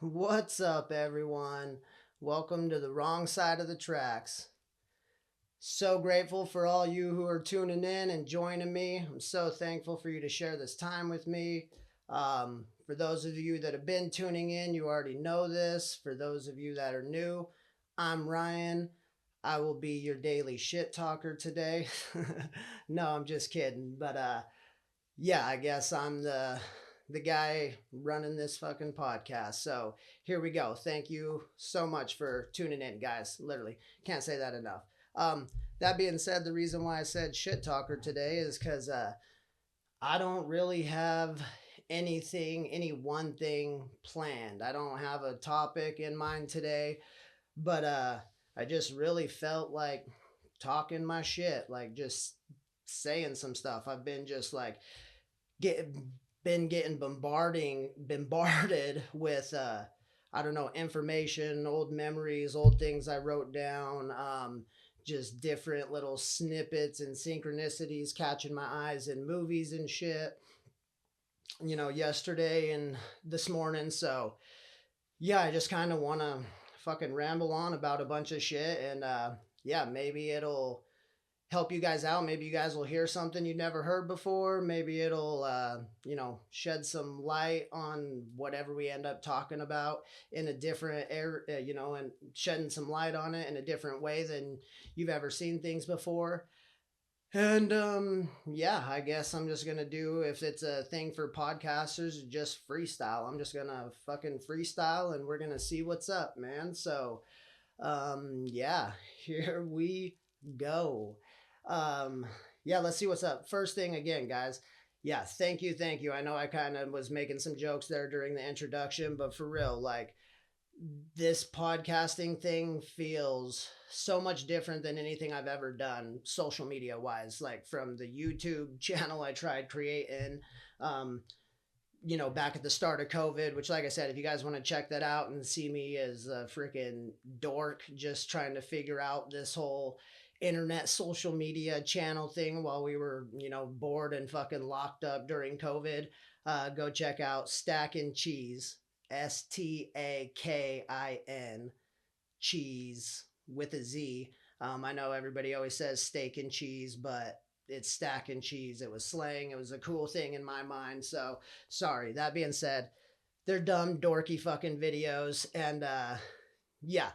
What's up, everyone? Welcome to the wrong side of the tracks. So grateful for all you who are tuning in and joining me. I'm so thankful for you to share this time with me. For those of you that have been tuning in, you already know this. For those of you that are new, I'm Ryan. I will be your daily shit talker today. No, I'm just kidding. But yeah, I guess I'm the guy running this fucking podcast. So here we go. Thank you so much for tuning in, guys. Literally, can't say that enough. Um, that being said, the reason why I said shit talker today is because I don't really have any one thing planned. I don't have a topic in mind today, but I just really felt like talking my shit, like just saying some stuff. I've been just like get been getting bombarded with I don't know, information, old memories, old things I wrote down, just different little snippets and synchronicities catching my eyes in movies and shit, yesterday and this morning. So yeah, I just kind of want to fucking ramble on about a bunch of shit, and yeah, maybe it'll help you guys out. Maybe you guys will hear something you never heard before. Maybe it'll, shed some light on whatever we end up talking about in a different air, and shedding some light on it in a different way than you've ever seen things before. And yeah, I guess I'm just gonna do, if it's a thing for podcasters, just freestyle. I'm just gonna fucking freestyle and we're gonna see what's up, man. So yeah, here we go. Um, yeah, let's see what's up. First thing again, guys. Yeah, thank you. I know I kind of was making some jokes there during the introduction, but for real, like this podcasting thing feels so much different than anything I've ever done social media wise, like from the YouTube channel I tried creating. Um, back at the start of COVID, which, like I said, if you guys want to check that out and see me as a freaking dork just trying to figure out this whole internet social media channel thing while we were, bored and fucking locked up during COVID, go check out Stackin' Cheese, Stakin, cheese with a Z. I know everybody always says steak and cheese, but it's stack and cheese. It was slang. It was a cool thing in my mind. So sorry. That being said, they're dumb, dorky fucking videos. And yeah,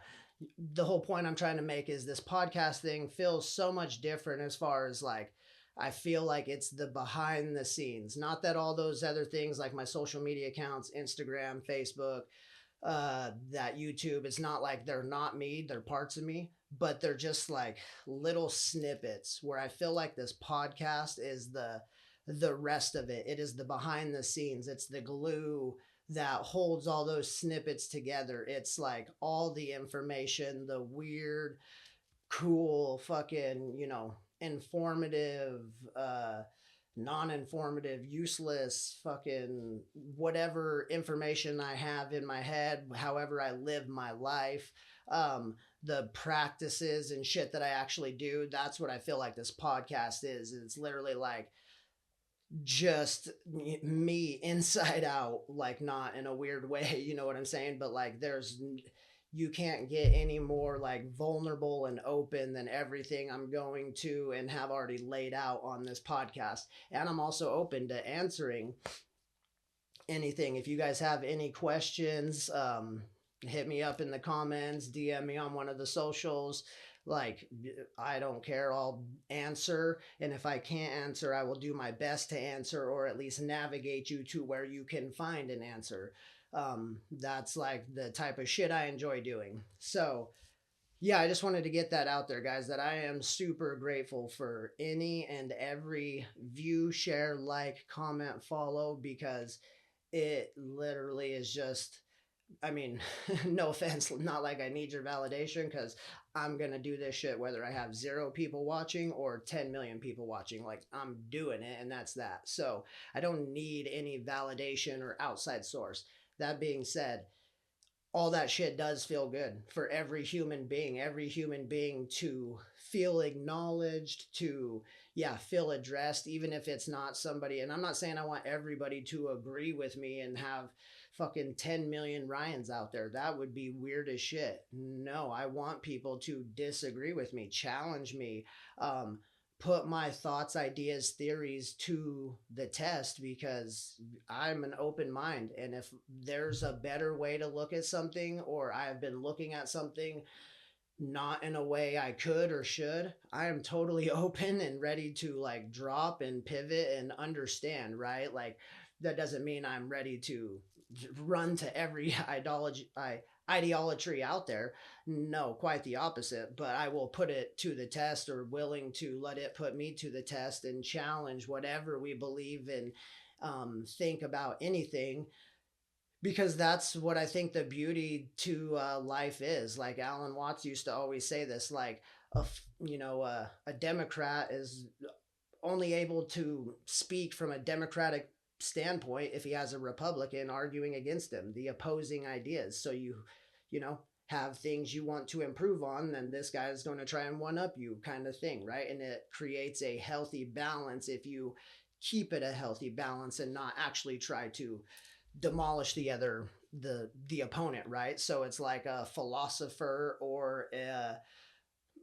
the whole point I'm trying to make is this podcast thing feels so much different as far as like, I feel like it's the behind the scenes. Not that all those other things like my social media accounts, Instagram, Facebook, that YouTube, it's not like they're not me, they're parts of me, but they're just like little snippets where I feel like this podcast is the rest of it. It is the behind the scenes. It's the glue that holds all those snippets together. It's like all the information, the weird, cool, fucking, informative, non-informative, useless, fucking whatever information I have in my head, however I live my life, the practices and shit that I actually do. That's what I feel like this podcast is. It's literally like just me inside out, like not in a weird way, you know what I'm saying? But like you can't get any more like vulnerable and open than everything I'm going to and have already laid out on this podcast. And I'm also open to answering anything. If you guys have any questions, hit me up in the comments, DM me on one of the socials. Like, I don't care, I'll answer. And if I can't answer, I will do my best to answer or at least navigate you to where you can find an answer. That's like the type of shit I enjoy doing. So, yeah, I just wanted to get that out there, guys, that I am super grateful for any and every view, share, like, comment, follow, because it literally is just, I mean, no offense, not like I need your validation because I'm going to do this shit whether I have 0 people watching or 10 million people watching. Like, I'm doing it, and that's that. So I don't need any validation or outside source. That being said, all that shit does feel good for every human being to feel acknowledged, to, yeah, feel addressed, even if it's not somebody. And I'm not saying I want everybody to agree with me and have fucking 10 million Ryans out there. That would be weird as shit. No, I want people to disagree with me, challenge me, um, put my thoughts, ideas, theories to the test, because I'm an open mind. And if there's a better way to look at something, or I've been looking at something not in a way I could or should, I am totally open and ready to like drop and pivot and understand, right? Like that doesn't mean I'm ready to run to every ideology out there. No, quite the opposite. But I will put it to the test, or willing to let it put me to the test and challenge whatever we believe in, think about anything, because that's what I think the beauty to life is. Like Alan Watts used to always say this, like a Democrat is only able to speak from a Democratic standpoint if he has a Republican arguing against him, the opposing ideas. So you know, have things you want to improve on, then this guy is going to try and one up you, kind of thing, right? And it creates a healthy balance if you keep it a healthy balance and not actually try to demolish the opponent, right? So it's like a philosopher, or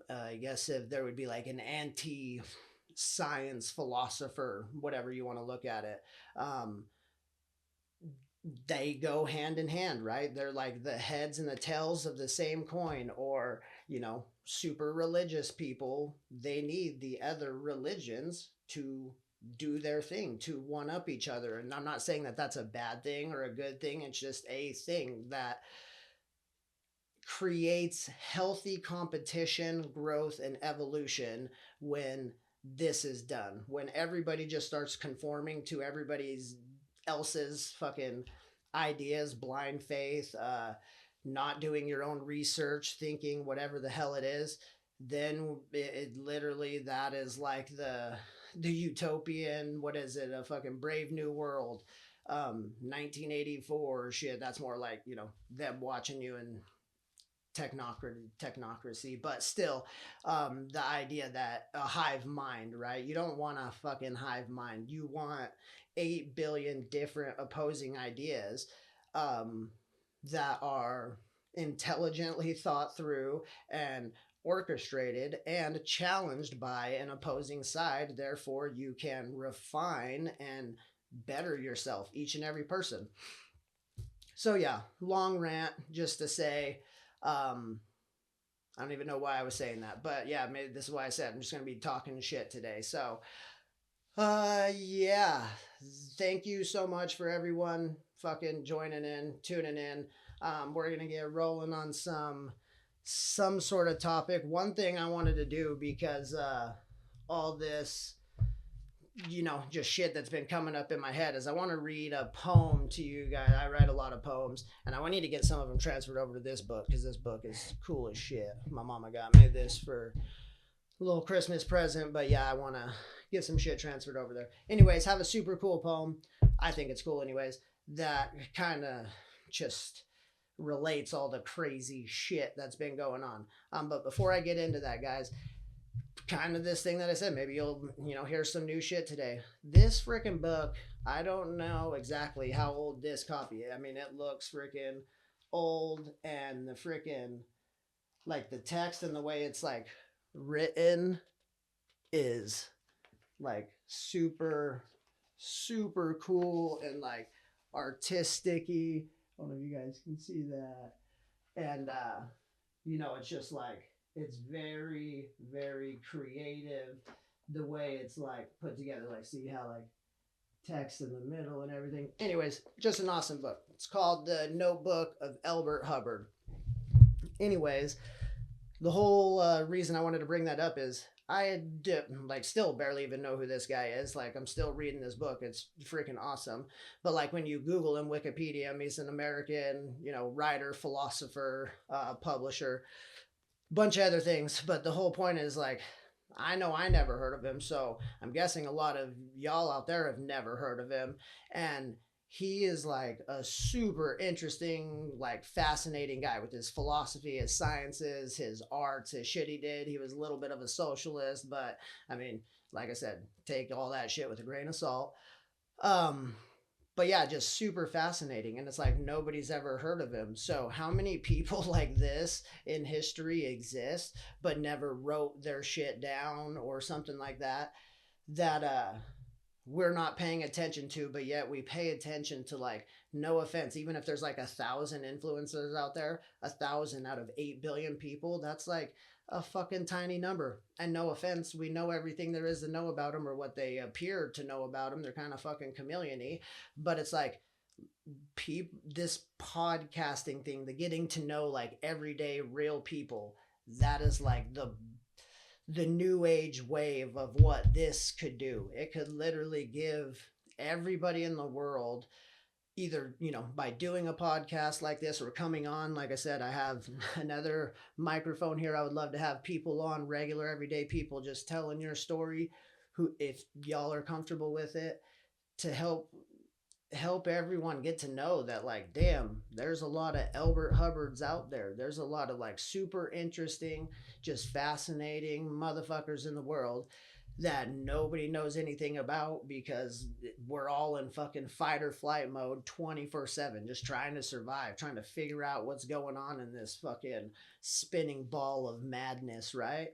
I guess if there would be like an anti science philosopher, whatever you want to look at it. They go hand in hand, right? They're like the heads and the tails of the same coin. Or, super religious people, they need the other religions to do their thing, to one up each other. And I'm not saying that that's a bad thing or a good thing. It's just a thing that creates healthy competition, growth, and evolution when this is done. When everybody just starts conforming to everybody's else's fucking ideas, blind faith, not doing your own research, thinking whatever the hell it is, then it literally, that is like the utopian, what is it, a fucking Brave New World, 1984 shit. That's more like, them watching you and technocracy. But still, the idea that a hive mind, right? You don't want a fucking hive mind. You want 8 billion different opposing ideas, that are intelligently thought through and orchestrated and challenged by an opposing side. Therefore, you can refine and better yourself, each and every person. So yeah, long rant just to say, I don't even know why I was saying that, but yeah, maybe this is why I said I'm just gonna be talking shit today. So, yeah, thank you so much for everyone fucking joining in, tuning in. We're gonna get rolling on some sort of topic. One thing I wanted to do, because all this, just shit that's been coming up in my head, is I want to read a poem to you guys. I write a lot of poems, and I need to get some of them transferred over to this book, because this book is cool as shit. My mama got me this for a little Christmas present, but yeah, I want to get some shit transferred over there. Anyways, have a super cool poem. I think it's cool anyways, that kind of just relates all the crazy shit that's been going on. But before I get into that, guys, kind of this thing that I said, maybe you'll, hear some new shit today. This freaking book, I don't know exactly how old this copy is. I mean, it looks freaking old, and the freaking, like, the text and the way it's like written is like super, super cool and like artistic-y. I don't know if you guys can see that. And, it's just like, it's very, very creative the way it's like put together. Like, see how like text in the middle and everything. Anyways, just an awesome book. It's called The Notebook of Elbert Hubbard. Anyways, the whole reason I wanted to bring that up is I still barely even know who this guy is. Like, I'm still reading this book. It's freaking awesome. But like, when you Google him, Wikipedia him, he's an American, writer, philosopher, publisher, bunch of other things. But the whole point is, like, I know I never heard of him, so I'm guessing a lot of y'all out there have never heard of him. And he is like a super interesting, like fascinating guy with his philosophy, his sciences, his arts, his shit he did. He was a little bit of a socialist, but I mean, like I said, take all that shit with a grain of salt. But yeah, just super fascinating. And it's like nobody's ever heard of him. So how many people like this in history exist but never wrote their shit down or something like that, that we're not paying attention to, but yet we pay attention to, like, no offense, even if there's like 1,000 influencers out there, 1,000 out of 8 billion people, that's like a fucking tiny number. And no offense, we know everything there is to know about them, or what they appear to know about them. They're kind of fucking chameleon-y. But it's like, this podcasting thing, the getting to know like everyday real people, that is like the new age wave of what this could do. It could literally give everybody in the world, either, by doing a podcast like this or coming on. Like I said, I have another microphone here. I would love to have people on, regular everyday people, just telling your story, who, if y'all are comfortable with it, to help everyone get to know that, like, damn, there's a lot of Elbert Hubbards out there. There's a lot of like super interesting, just fascinating motherfuckers in the world that nobody knows anything about, because we're all in fucking fight or flight mode 24/7, just trying to survive, trying to figure out what's going on in this fucking spinning ball of madness, right?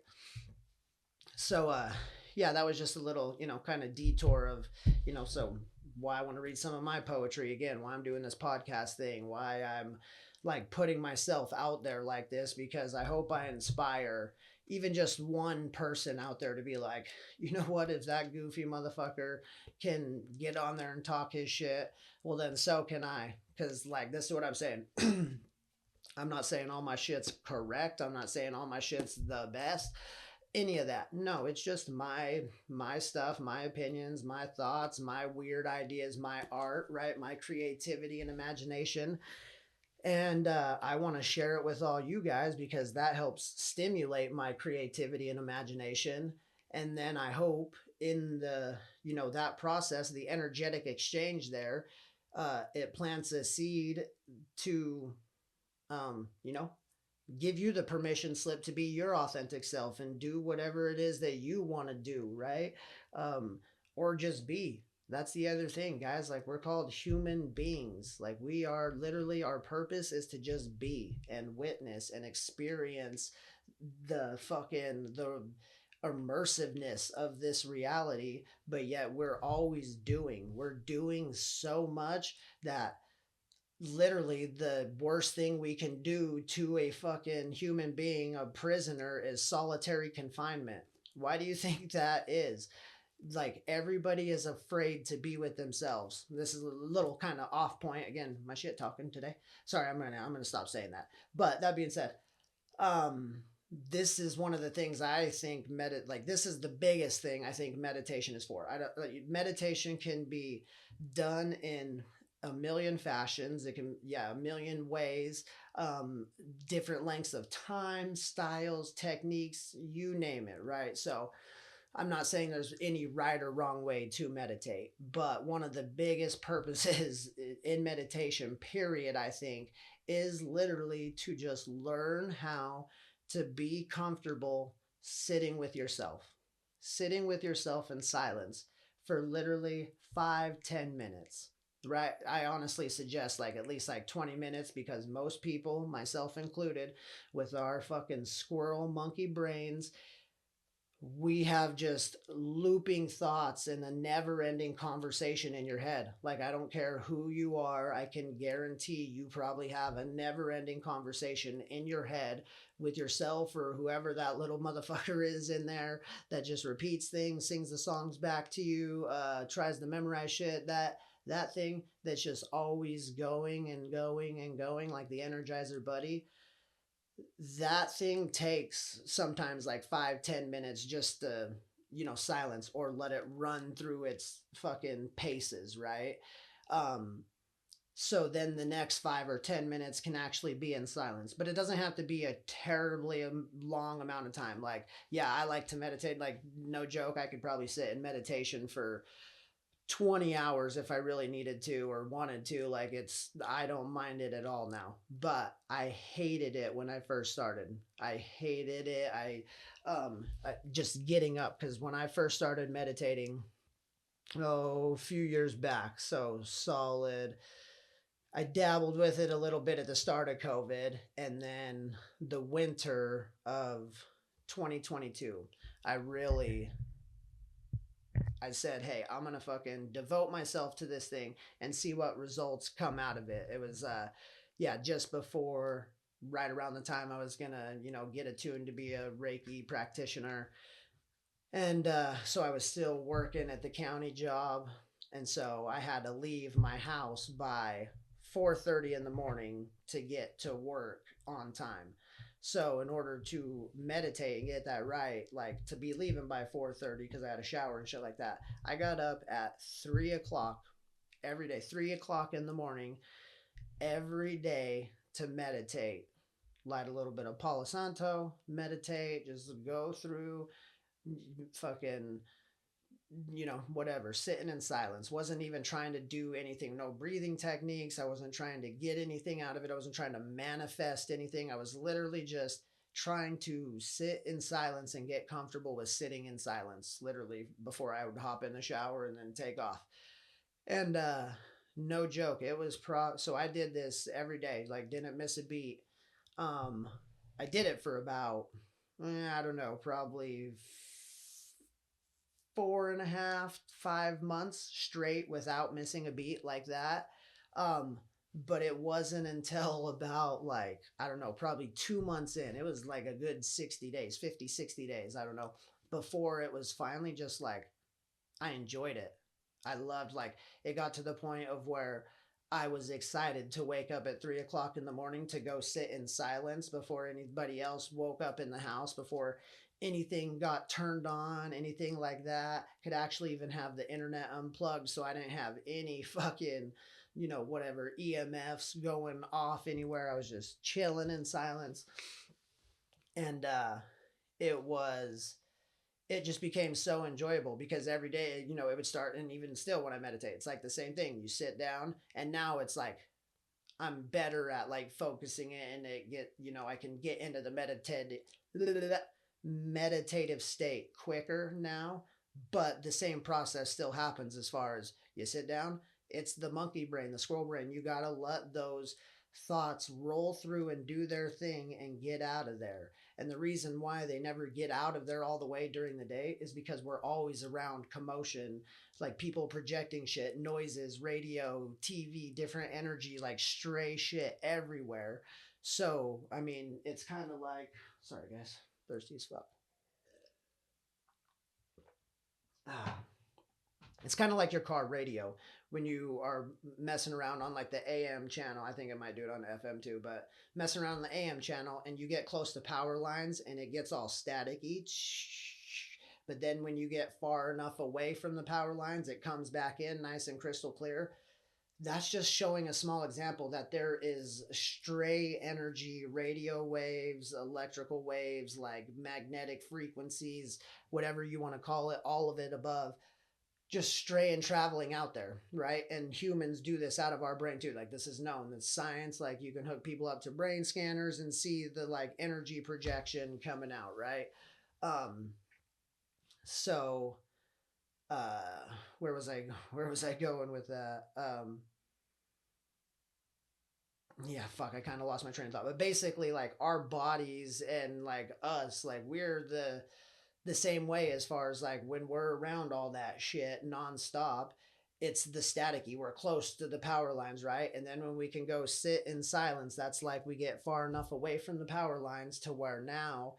So yeah, that was just a little, kind of detour of, so why I want to read some of my poetry again, why I'm doing this podcast thing, why I'm like putting myself out there like this, because I hope I inspire even just one person out there to be like, you know what, if that goofy motherfucker can get on there and talk his shit, well then so can I. Because like, this is what I'm saying. I'm not saying all my shit's correct. I'm not saying all my shit's the best, any of that. No, it's just my stuff, my opinions, my thoughts, my weird ideas, my art, right? My creativity and imagination. And I want to share it with all you guys, because that helps stimulate my creativity and imagination. And then I hope in the, that process, the energetic exchange there, it plants a seed to, you know, give you the permission slip to be your authentic self and do whatever it is that you want to do, right? um or just be. That's the other thing, guys. Like, we're called human beings. Like, we are literally, our purpose is to just be and witness and experience the immersiveness of this reality. But yet we're doing so much that literally the worst thing we can do to a fucking human being, a prisoner, is solitary confinement. Why do you think that is? Like, everybody is afraid to be with themselves. This is a little kind of off point again, my shit talking today. Sorry, I'm gonna stop saying that. But that being said, um this is one of the things I think like, this is the biggest thing I think meditation is for. I don't like, meditation can be done in a million fashions. It can, yeah, a million ways, different lengths of time, styles, techniques, you name it, right? So I'm not saying there's any right or wrong way to meditate, but one of the biggest purposes in meditation, period, I think, is literally to just learn how to be comfortable sitting with yourself in silence for literally 5-10 minutes. Right? I honestly suggest like at least like 20 minutes, because most people, myself included, with our fucking squirrel monkey brains, we have just looping thoughts and a never ending conversation in your head. Like, I don't care who you are, I can guarantee you probably have a never ending conversation in your head with yourself or whoever that little motherfucker is in there that just repeats things, sings the songs back to you, tries to memorize shit. That thing that's just always going and going and going, like the Energizer Buddy, that thing takes sometimes like 5-10 minutes just to, silence or let it run through its fucking paces, right? um so then the next 5 or 10 minutes can actually be in silence, but it doesn't have to be a terribly long amount of time. Like, yeah, I like to meditate, like, no joke, I could probably sit in meditation for 20 hours if I really needed to or wanted to. Like, I don't mind it at all now. But I hated it when I first started. I hated it. I just getting up, because when I first started meditating, oh, a few years back. So solid. I dabbled with it a little bit at the start of COVID, and then the winter of 2022, I really I said, "Hey, I'm gonna fucking devote myself to this thing and see what results come out of it." It was, yeah, just before, right around the time I was gonna, get attuned to be a Reiki practitioner, and so I was still working at the county job, and so I had to leave my house by 4:30 in the morning to get to work on time. So in order to meditate and get that right, like to be leaving by 4:30 because I had a shower and shit like that, I got up at 3 o'clock every day, 3 o'clock in the morning every day to meditate. Light a little bit of Palo Santo, meditate, just go through fucking whatever, sitting in silence. Wasn't even trying to do anything, no breathing techniques. I wasn't trying to get anything out of it. I wasn't trying to manifest anything. I was literally just trying to sit in silence and get comfortable with sitting in silence, literally, before I would hop in the shower and then take off. And no joke, it was so I did this every day, like didn't miss a beat. um I did it for about, I don't know, probably 4.5, 5 months straight without missing a beat like that. Um, but it wasn't until about, like, I don't know, probably 2 months in, it was like a good 60 days, 50, 60 days, I don't know, before it was finally just like, I enjoyed it. I loved, like, it got to the point of where I was excited to wake up at 3 o'clock in the morning to go sit in silence before anybody else woke up in the house, before anything got turned on, anything like that. Could actually even have the internet unplugged so I didn't have any fucking, whatever EMFs going off anywhere. I was just chilling in silence. And it was it just became so enjoyable because every day, it would start, and even still when I meditate, it's like the same thing. You sit down, and now it's like I'm better at like focusing it, and I can get into the meditative state quicker now. But the same process still happens as far as you sit down. It's the monkey brain, the squirrel brain. You got to let those thoughts roll through and do their thing and get out of there. And the reason why they never get out of there all the way during the day is because we're always around commotion, like people projecting shit, noises, radio, TV, different energy, like stray shit everywhere. So, I mean, it's kind of like, sorry guys, thirsty as fuck. Ah, it's kind of like your car radio when you are messing around on like the AM channel. I think it might do it on the FM too, but messing around on the AM channel and you get close to power lines and it gets all staticky. But then when you get far enough away from the power lines, it comes back in nice and crystal clear. That's just showing a small example that there is stray energy, radio waves, electrical waves, like magnetic frequencies, whatever you want to call it, all of it above, just stray and traveling out there, right? And humans do this out of our brain too. Like, this is known. It's science. Like, you can hook people up to brain scanners and see the like energy projection coming out, right? Um, so where was I going with that? Yeah, fuck, I kind of lost my train of thought. But basically, like, our bodies and like us, like, we're the same way as far as like when we're around all that shit nonstop. It's the staticky. We're close to the power lines, right? And then when we can go sit in silence, that's like we get far enough away from the power lines to where now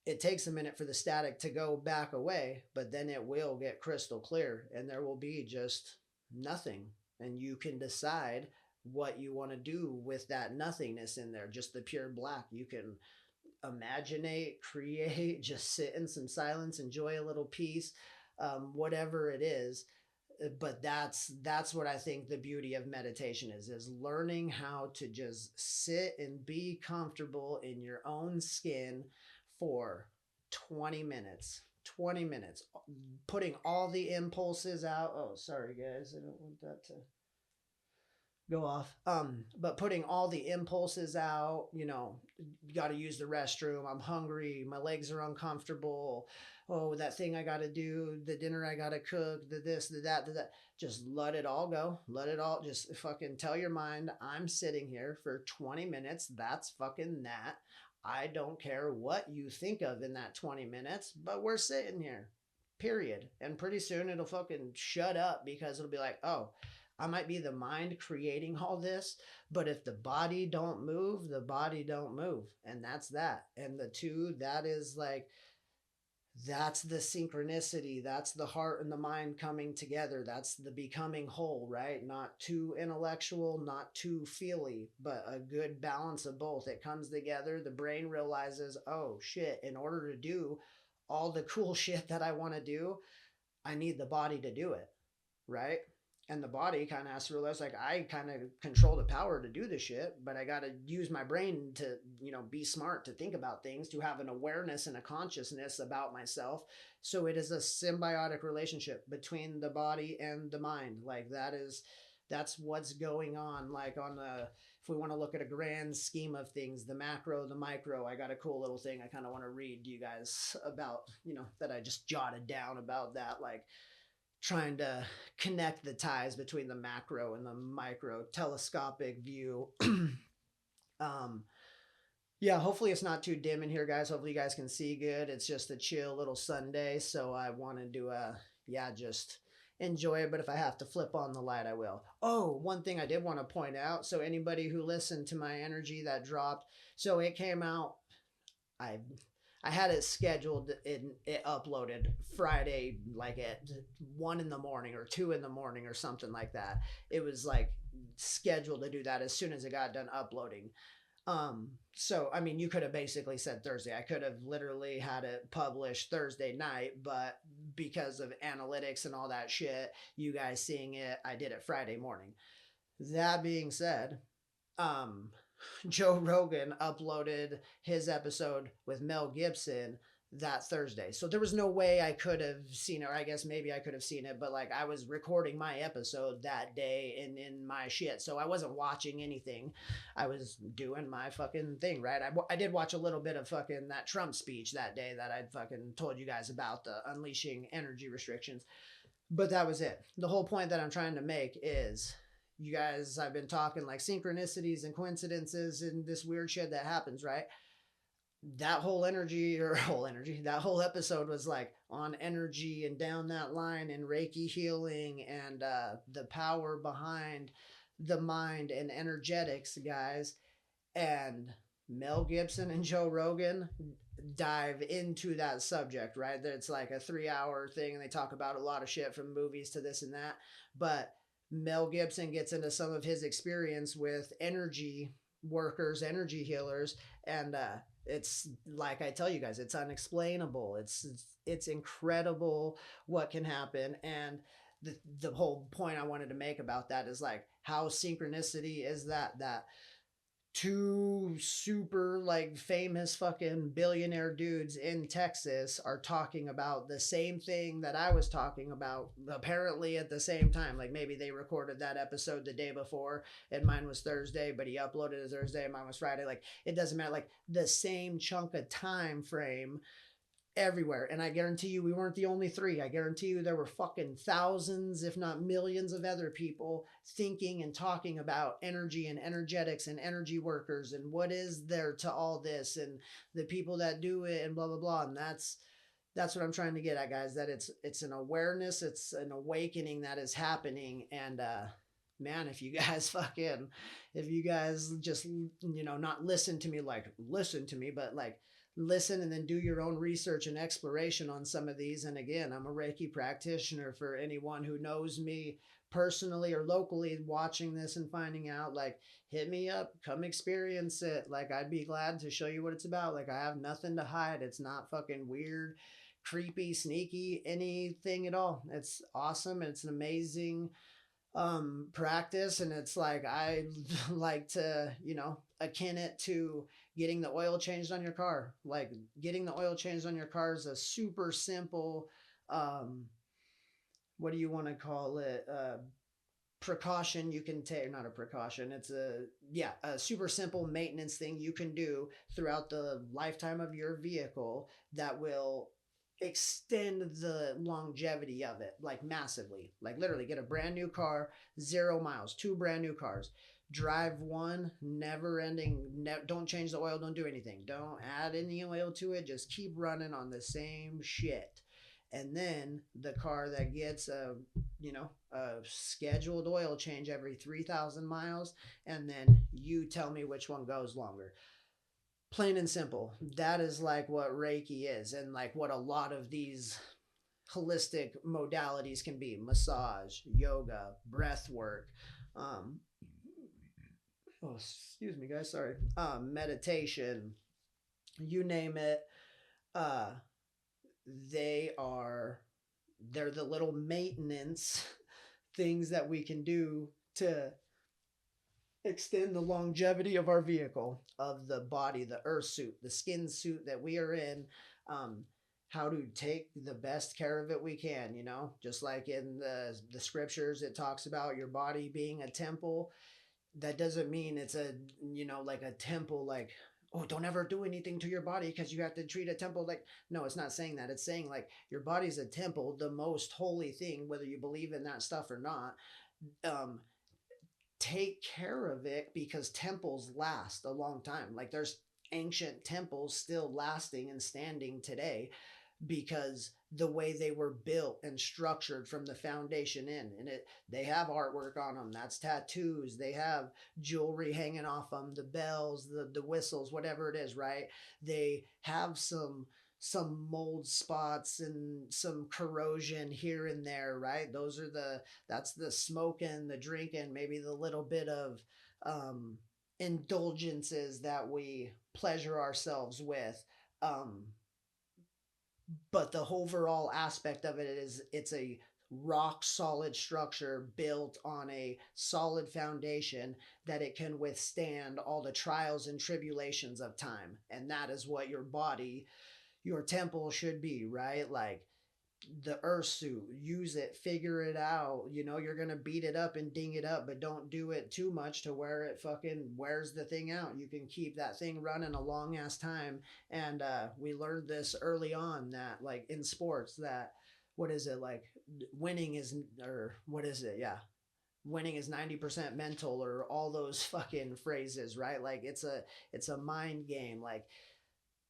it takes a minute for the static to go back away, but then it will get crystal clear and there will be just nothing. And you can decide what you want to do with that nothingness in there, just the pure black. You can imaginate, create, just sit in some silence, enjoy a little peace, whatever it is. But that's what I think the beauty of meditation is learning how to just sit and be comfortable in your own skin for 20 minutes. 20 minutes, putting all the impulses out. Oh, sorry guys, I don't want that to go off. But putting all the impulses out, got to use the restroom. I'm hungry. My legs are uncomfortable. Oh, that thing I got to do, the dinner I got to cook, the this, the that, the that. Just let it all go. Let it all, just fucking tell your mind, I'm sitting here for 20 minutes. That's fucking that. I don't care what you think of in that 20 minutes, but we're sitting here, period. And pretty soon it'll fucking shut up because it'll be like, oh, I might be the mind creating all this, but if the body don't move, the body don't move. And that's that. And the two, that is like, that's the synchronicity. That's the heart and the mind coming together. That's the becoming whole, right? Not too intellectual, not too feely, but a good balance of both. It comes together. The brain realizes, oh shit, in order to do all the cool shit that I want to do, I need the body to do it, right? And the body kind of has to realize, like, I kind of control the power to do the shit, but I got to use my brain to, be smart, to think about things, to have an awareness and a consciousness about myself. So it is a symbiotic relationship between the body and the mind. Like, that's what's going on. Like, on the, if we want to look at a grand scheme of things, the macro, the micro, I got a cool little thing I kind of want to read to you guys about, that I just jotted down about that. Like, trying to connect the ties between the macro and the micro, telescopic view. Yeah, hopefully it's not too dim in here, guys. Hopefully you guys can see good. It's just a chill little Sunday, so I wanted to just enjoy it. But if I have to flip on the light, I will. Oh, one thing I did want to point out, so anybody who listened to my energy that dropped, so it came out, I had it scheduled, it uploaded Friday, like at 1 in the morning or 2 in the morning or something like that. It was like scheduled to do that as soon as it got done uploading. So I mean, you could have basically said Thursday. I could have literally had it published Thursday night, but because of analytics and all that shit, you guys seeing it, I did it Friday morning. That being said, Joe Rogan uploaded his episode with Mel Gibson that Thursday. So there was no way I could have seen it, or I guess maybe I could have seen it, but like, I was recording my episode that day in my shit. So I wasn't watching anything. I was doing my fucking thing, right? I did watch a little bit of fucking that Trump speech that day that I'd fucking told you guys about, the unleashing energy restrictions. But that was it. The whole point that I'm trying to make is, you guys, I've been talking like synchronicities and coincidences and this weird shit that happens, right? That whole that whole episode was like on energy and down that line and Reiki healing and the power behind the mind and energetics, guys. And Mel Gibson and Joe Rogan dive into that subject, right? It's like a 3-hour thing and they talk about a lot of shit from movies to this and that. But Mel Gibson gets into some of his experience with energy workers, energy healers, and it's like I tell you guys, it's unexplainable. It's incredible what can happen. And the whole point I wanted to make about that is like, how synchronicity is that two super like famous fucking billionaire dudes in Texas are talking about the same thing that I was talking about, apparently at the same time. Like, maybe they recorded that episode the day before and mine was Thursday, but he uploaded it Thursday and mine was Friday. Like, it doesn't matter. Like, the same chunk of time frame everywhere. And I guarantee you we weren't the only three. I guarantee you there were fucking thousands, if not millions of other people thinking and talking about energy and energetics and energy workers and what is there to all this and the people that do it and blah blah blah. And that's what I'm trying to get at, guys, that it's an awareness, it's an awakening that is happening. And man, if you guys just not listen to me, but like listen and then do your own research and exploration on some of these. And again, I'm a Reiki practitioner. For anyone who knows me personally or locally watching this and finding out, like, hit me up, come experience it. Like, I'd be glad to show you what it's about. Like, I have nothing to hide. It's not fucking weird, creepy, sneaky, anything at all. It's awesome. It's an amazing practice. And it's like, I like to akin it to getting the oil changed on your car. Like, getting the oil changed on your car is a super simple what do you want to call it, precaution you can take, not a precaution, it's a super simple maintenance thing you can do throughout the lifetime of your vehicle that will extend the longevity of it like massively. Like literally get a brand new car, 0 miles, two brand new cars, drive one never ending, don't change the oil, don't do anything, don't add any oil to it, just keep running on the same shit. And then the car that gets a scheduled oil change every 3,000 miles, and then you tell me which one goes longer. Plain and simple. That is like what Reiki is, and like what a lot of these holistic modalities can be: massage, yoga, breath work. Um, oh, excuse me, guys. Sorry. Meditation. You name it. Uh, they are. They're the little maintenance things that we can do to extend the longevity of our vehicle, of the body, the earth suit, the skin suit that we are in. um, how to take the best care of it we can, just like in the scriptures, it talks about your body being a temple. That doesn't mean it's a, like a temple, like, oh, don't ever do anything to your body because you have to treat a temple like, no, it's not saying that. It's saying like your body's a temple, the most holy thing, whether you believe in that stuff or not. um, Take care of it because temples last a long time. Like there's ancient temples still lasting and standing today because the way they were built and structured from the foundation in, and they have artwork on them, that's tattoos, they have jewelry hanging off them, the bells, the whistles, whatever it is, right? They have some mold spots and some corrosion here and there, right? That's the smoking, the drinking, maybe the little bit of um indulgences that we pleasure ourselves with. um but the overall aspect of it is it's a rock solid structure built on a solid foundation that it can withstand all the trials and tribulations of time. And that is what your body, your temple should be, right? Like the earth suit, use it, figure it out. You're gonna beat it up and ding it up, but don't do it too much to where it fucking wears the thing out. You can keep that thing running a long ass time. And we learned this early on, that like in sports, that what is it, like winning is, or what is it, yeah, winning is 90% mental, or all those fucking phrases, right? Like it's a mind game. Like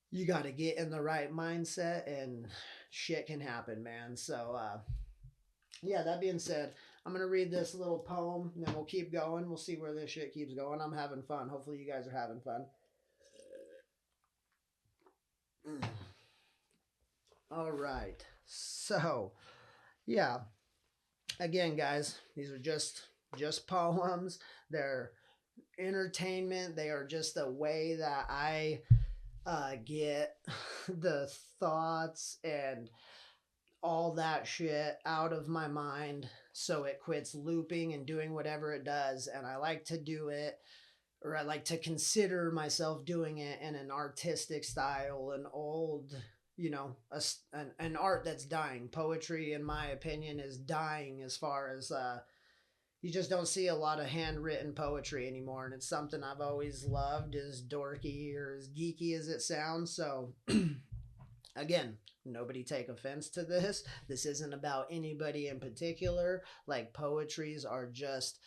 you got to get in the right mindset and shit can happen, man. So yeah, that being said, I'm gonna read this little poem and then we'll keep going. We'll see where this shit keeps going. I'm having fun. Hopefully you guys are having fun. All right. So yeah, again, guys, these are just poems. They're entertainment. They are just a way that I get the thoughts and all that shit out of my mind so it quits looping and doing whatever it does. And I like to do it, or I like to consider myself doing it in an artistic style, an old, an art that's dying. Poetry, in my opinion, is dying, as far as you just don't see a lot of handwritten poetry anymore. And it's something I've always loved, as dorky or as geeky as it sounds. So again, nobody take offense to this. This isn't about anybody in particular. Like poetries are just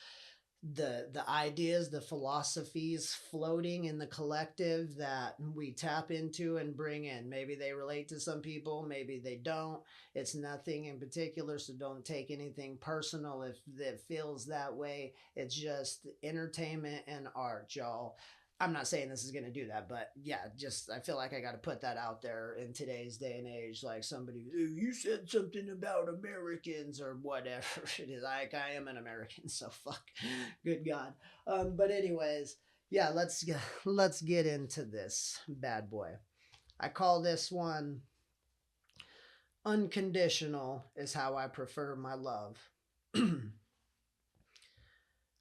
the ideas, the philosophies floating in the collective that we tap into and bring in. Maybe they relate to some people, maybe they don't. It's nothing in particular, so don't take anything personal if it feels that way. It's just entertainment and art, y'all. I'm not saying this is going to do that, but yeah, just I feel like I got to put that out there in today's day and age. Like somebody, you said something about Americans or whatever it is. I am an American, so fuck, good God. But anyways, yeah, let's get into this bad boy. I call this one "Unconditional is How I Prefer My Love."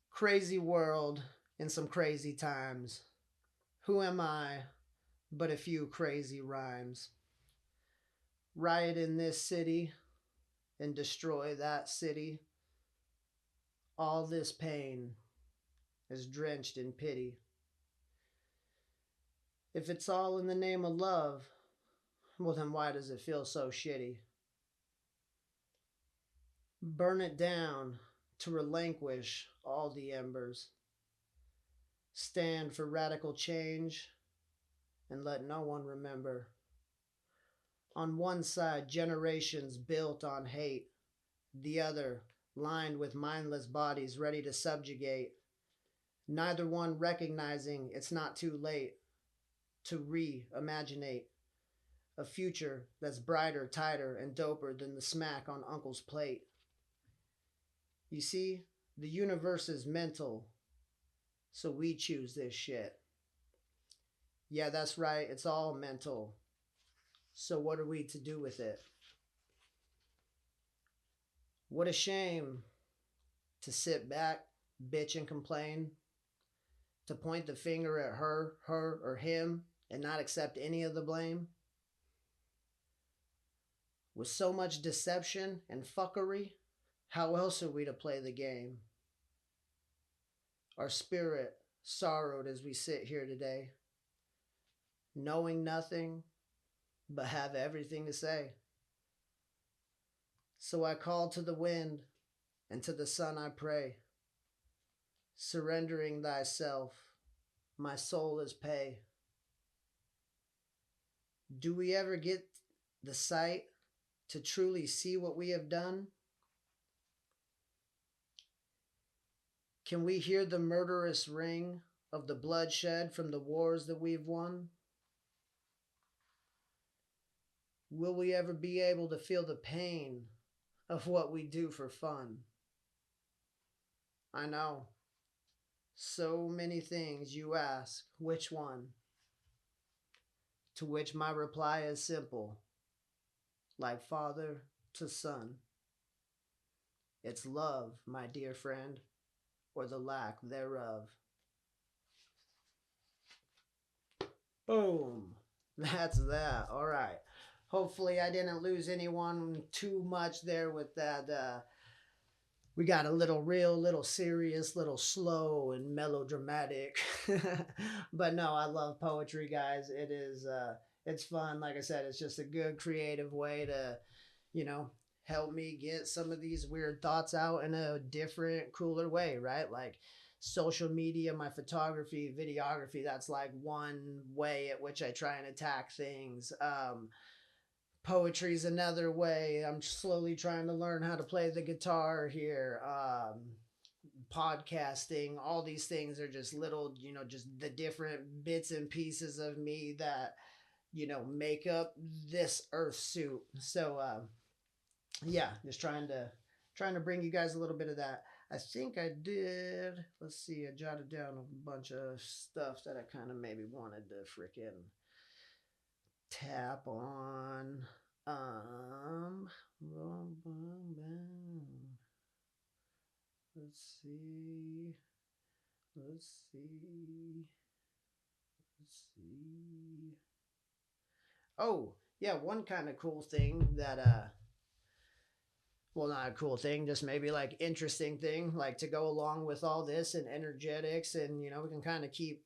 Crazy world in some crazy times. Who am I but a few crazy rhymes? Riot in this city and destroy that city. All this pain is drenched in pity. If it's all in the name of love, well, then why does it feel so shitty? Burn it down to relinquish all the embers. Stand for radical change and let no one remember. On one side, generations built on hate, the other, lined with mindless bodies ready to subjugate. Neither one recognizing it's not too late to reimaginate a future that's brighter, tighter, and doper than the smack on Uncle's plate. You see, the universe is mental, so we choose this shit. Yeah, that's right, it's all mental. So what are we to do with it? What a shame to sit back, bitch, and complain, to point the finger at her, or him, and not accept any of the blame. With so much deception and fuckery, how else are we to play the game? Our spirit sorrowed as we sit here today, knowing nothing but have everything to say. So I call to the wind and to the sun I pray, surrendering thyself, my soul is pay. Do we ever get the sight to truly see what we have done? Can we hear the murderous ring of the bloodshed from the wars that we've won? Will we ever be able to feel the pain of what we do for fun? I know. So many things you ask, which one? To which my reply is simple, like father to son. It's love, my dear friend, or the lack thereof. Boom. That's that. All right. Hopefully I didn't lose anyone too much there with that. We got a little real, little serious, little slow and melodramatic. But no, I love poetry, guys. It is it's fun. Like I said, it's just a good creative way to, you know, help me get some of these weird thoughts out in a different, cooler way, right? Like social media, my photography, videography, that's like one way at which I try and attack things. Poetry is another way. I'm slowly trying to learn how to play the guitar here. Podcasting, all these things are just little, just the different bits and pieces of me that, make up this earth suit. So, yeah, just trying to bring you guys a little bit of that. I think I did. Let's see. I jotted down a bunch of stuff that I kind of maybe wanted to freaking tap on. Boom, boom, boom. Let's see. Let's see. Let's see. Oh, yeah, one kind of cool thing that well, not a cool thing, just maybe like interesting thing, like to go along with all this and energetics, and we can kind of keep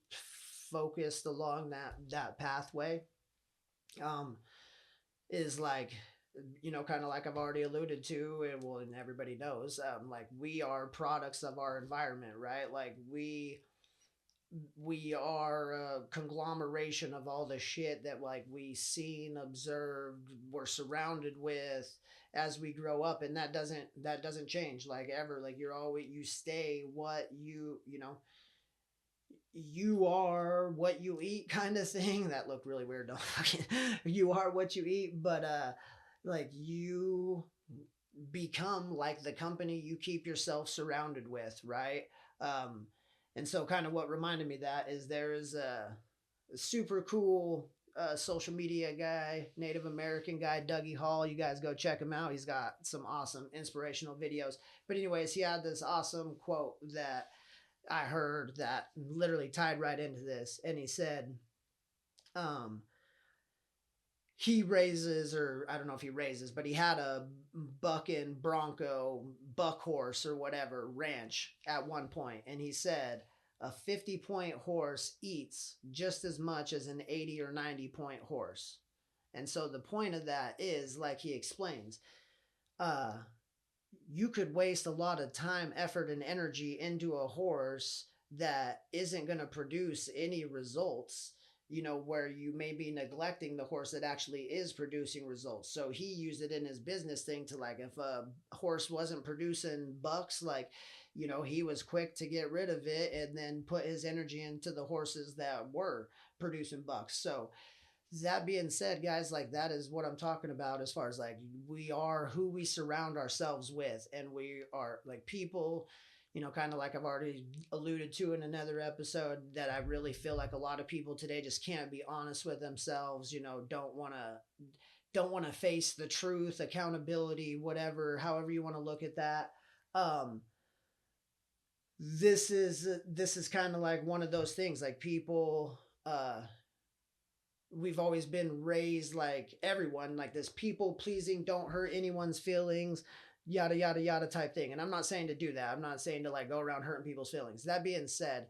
focused along that pathway. Um, is like, kind of like I've already alluded to, and well, and everybody knows, like we are products of our environment, right? Like we are a conglomeration of all the shit that like we seen, observed, we're surrounded with as we grow up, and that doesn't change like ever. Like you stay what you are what you eat, kind of thing. That looked really weird. Don't fucking you are what you eat, but like you become like the company you keep yourself surrounded with, right? um and so kind of what reminded me that is there is a super cool social media guy, Native American guy, Dougie Hall. You guys go check him out. He's got some awesome inspirational videos. But anyways, he had this awesome quote that I heard that literally tied right into this. And he said, um, he raises, or I don't know if he raises, but he had a bucking bronco buck horse or whatever ranch at one point, and he said a 50-point horse eats just as much as an 80 or 90-point horse. And so the point of that is, like he explains, uh you could waste a lot of time, effort, and energy into a horse that isn't going to produce any results, where you may be neglecting the horse that actually is producing results. So he used it in his business thing to, like, if a horse wasn't producing bucks, like, he was quick to get rid of it and then put his energy into the horses that were producing bucks. So that being said, guys, like, that is what I'm talking about, as far as, like, we are who we surround ourselves with, and we are like people, kind of like I've already alluded to in another episode, that I really feel like a lot of people today just can't be honest with themselves, don't want to face the truth, accountability, whatever, however you want to look at that. um this is kind of like one of those things, like, people, we've always been raised, like, everyone, like, this people pleasing, don't hurt anyone's feelings, yada yada yada type thing. And I'm not saying to do that. I'm not saying to, like, go around hurting people's feelings. That being said,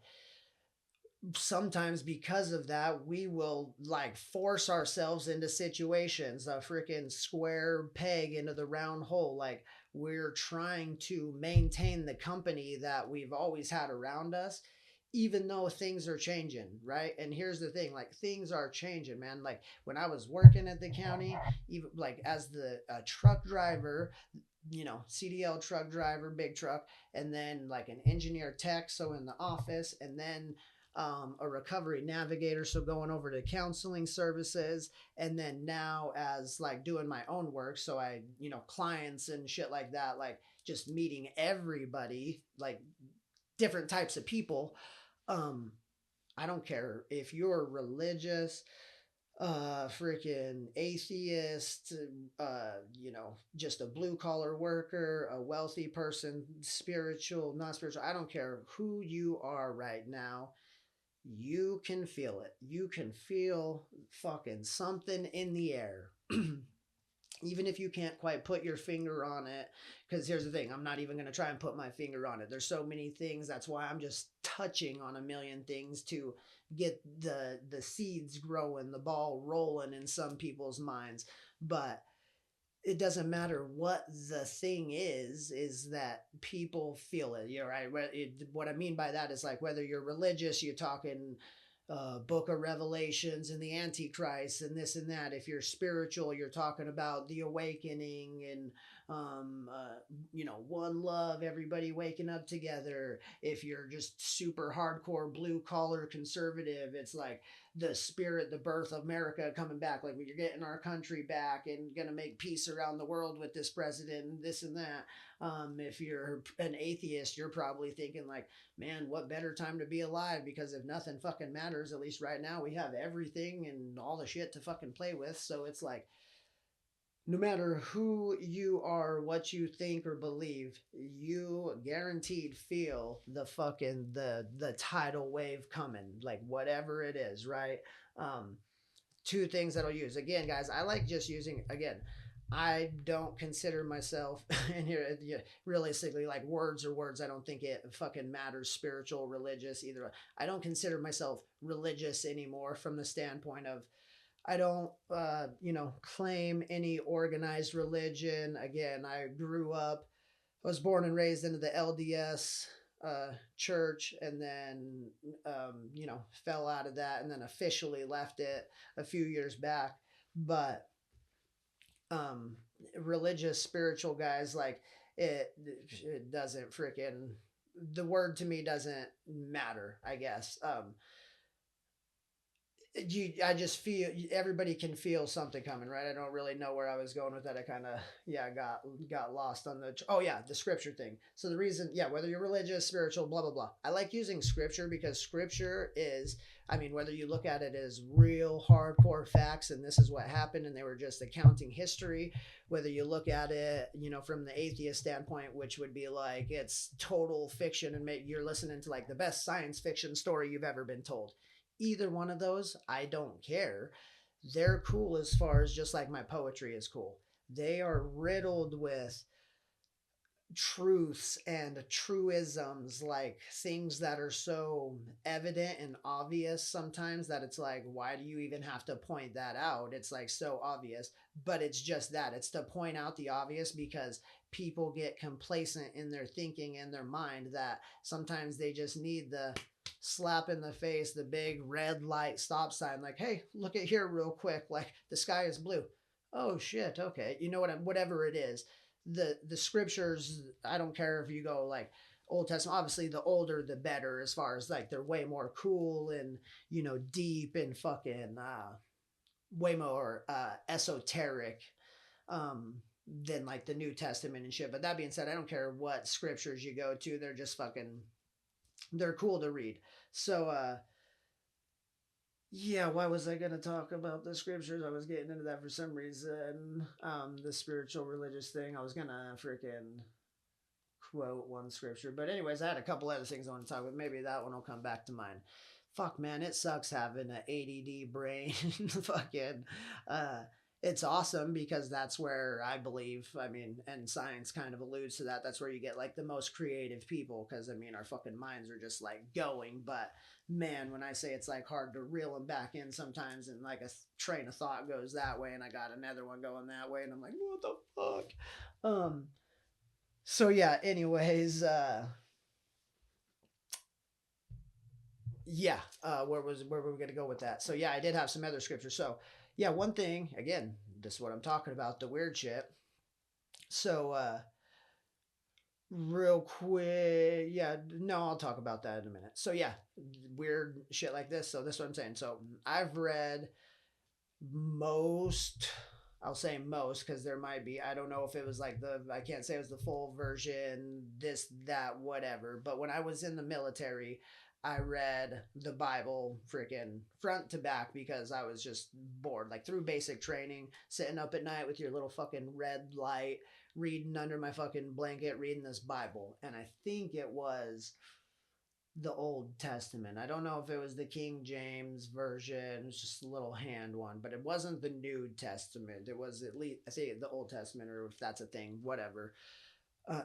sometimes because of that, we will, like, force ourselves into situations, a freaking square peg into the round hole. Like, we're trying to maintain the company that we've always had around us, even though things are changing, right? And here's the thing, like, things are changing, man. Like, when I was working at the county, even like as the truck driver, CDL truck driver, big truck, and then like an engineer tech, so in the office, and then a recovery navigator, so going over to counseling services, and then now as, like, doing my own work, so I, clients and shit like that, like, just meeting everybody, like, different types of people. um I don't care if you're religious, freaking atheist, just a blue collar worker, a wealthy person, spiritual, not spiritual. I don't care who you are right now. You can feel it. You can feel fucking something in the air. Even if you can't quite put your finger on it, because here's the thing, I'm not even going to try and put my finger on it. There's so many things. That's why I'm just touching on a million things to get the seeds growing, the ball rolling in some people's minds. But it doesn't matter what the thing is that people feel it. You're right. What I mean by that is, like, whether you're religious, you're talking book of Revelations and the Antichrist and this and that. If you're spiritual, you're talking about the awakening and, one love, everybody waking up together. If you're just super hardcore blue collar conservative, it's like the spirit, the birth of America coming back, like, we're getting our country back and gonna make peace around the world with this president and this and that. If you're an atheist, you're probably thinking, like, man, what better time to be alive? Because if nothing fucking matters, at least right now, we have everything and all the shit to fucking play with. So it's like, no matter who you are, what you think or believe, you guaranteed feel the tidal wave coming, like, whatever it is, right? Um, Two things that I'll use. Again, guys, I like just using, again, I don't consider myself, and here, realistically, like, words are words. I don't think it fucking matters, spiritual, religious, either. I don't consider myself religious anymore, from the standpoint of, I don't, claim any organized religion. Again, I grew up, I was born and raised into the LDS church, and then, fell out of that, and then officially left it a few years back. But um, religious, spiritual guys, like, it doesn't freaking, the word to me doesn't matter, I guess. I just feel, everybody can feel something coming, right? I don't really know where I was going with that. I kind of, yeah, got lost on the, oh yeah, the scripture thing. So the reason, yeah, whether you're religious, spiritual, blah blah blah, I like using scripture because scripture is, I mean, whether you look at it as real hardcore facts and this is what happened and they were just accounting history, whether you look at it, from the atheist standpoint, which would be like, it's total fiction and you're listening to, like, the best science fiction story you've ever been told. Either one of those, I don't care. they're cool as far as just like my poetry is cool. They are riddled with truths and truisms, like things that are so evident and obvious sometimes that it's like, why do you even have to point that out? It's like so obvious, but it's just that it's to point out the obvious, because people get complacent in their thinking and their mind that sometimes they just need the slap in the face, the big red light stop sign, like, hey, look at here real quick, like the sky is blue. Oh shit, okay, you know what, whatever it is, the scriptures, I don't care if you go like Old Testament, obviously the older the better, as far as like they're way more cool and, you know, deep and fucking way more esoteric than like the New Testament and shit. But that being said, I don't care what scriptures you go to, they're just fucking, they're cool to read. So yeah, why was I gonna talk about the scriptures? I was getting into that for some reason. The spiritual religious thing. I was gonna freaking quote one scripture. But anyways, I had a couple other things I want to talk about. Maybe that one will come back to mind. Fuck man, it sucks having an ADD brain. Fucking uh it's awesome because that's where I believe, I mean, and science kind of alludes to that. That's where you get like the most creative people, because I mean, our fucking minds are just like going. But man, when I say it's like hard to reel them back in sometimes, and like a train of thought goes that way, and I got another one going that way, and I'm like, what the fuck? So yeah, anyways, yeah, where were we gonna go with that? So yeah, I did have some other scriptures. So yeah, one thing, again, this is what I'm talking about, the weird shit. So real quick, yeah, no, I'll talk about that in a minute. So yeah, weird shit like this. So this is what I'm saying. So I've read most, I'll say most, because there might be, I don't know if it was like the, I can't say it was the full version, this, that, whatever. But when I was in the military, I read the Bible freaking front to back because I was just bored. Like through basic training, sitting up at night with your little fucking red light, reading under my fucking blanket, reading this Bible. And I think it was the Old Testament. I don't know if it was the King James version. It was just a little hand one, but it wasn't the New Testament. It was at least, I say the Old Testament, or if that's a thing, whatever.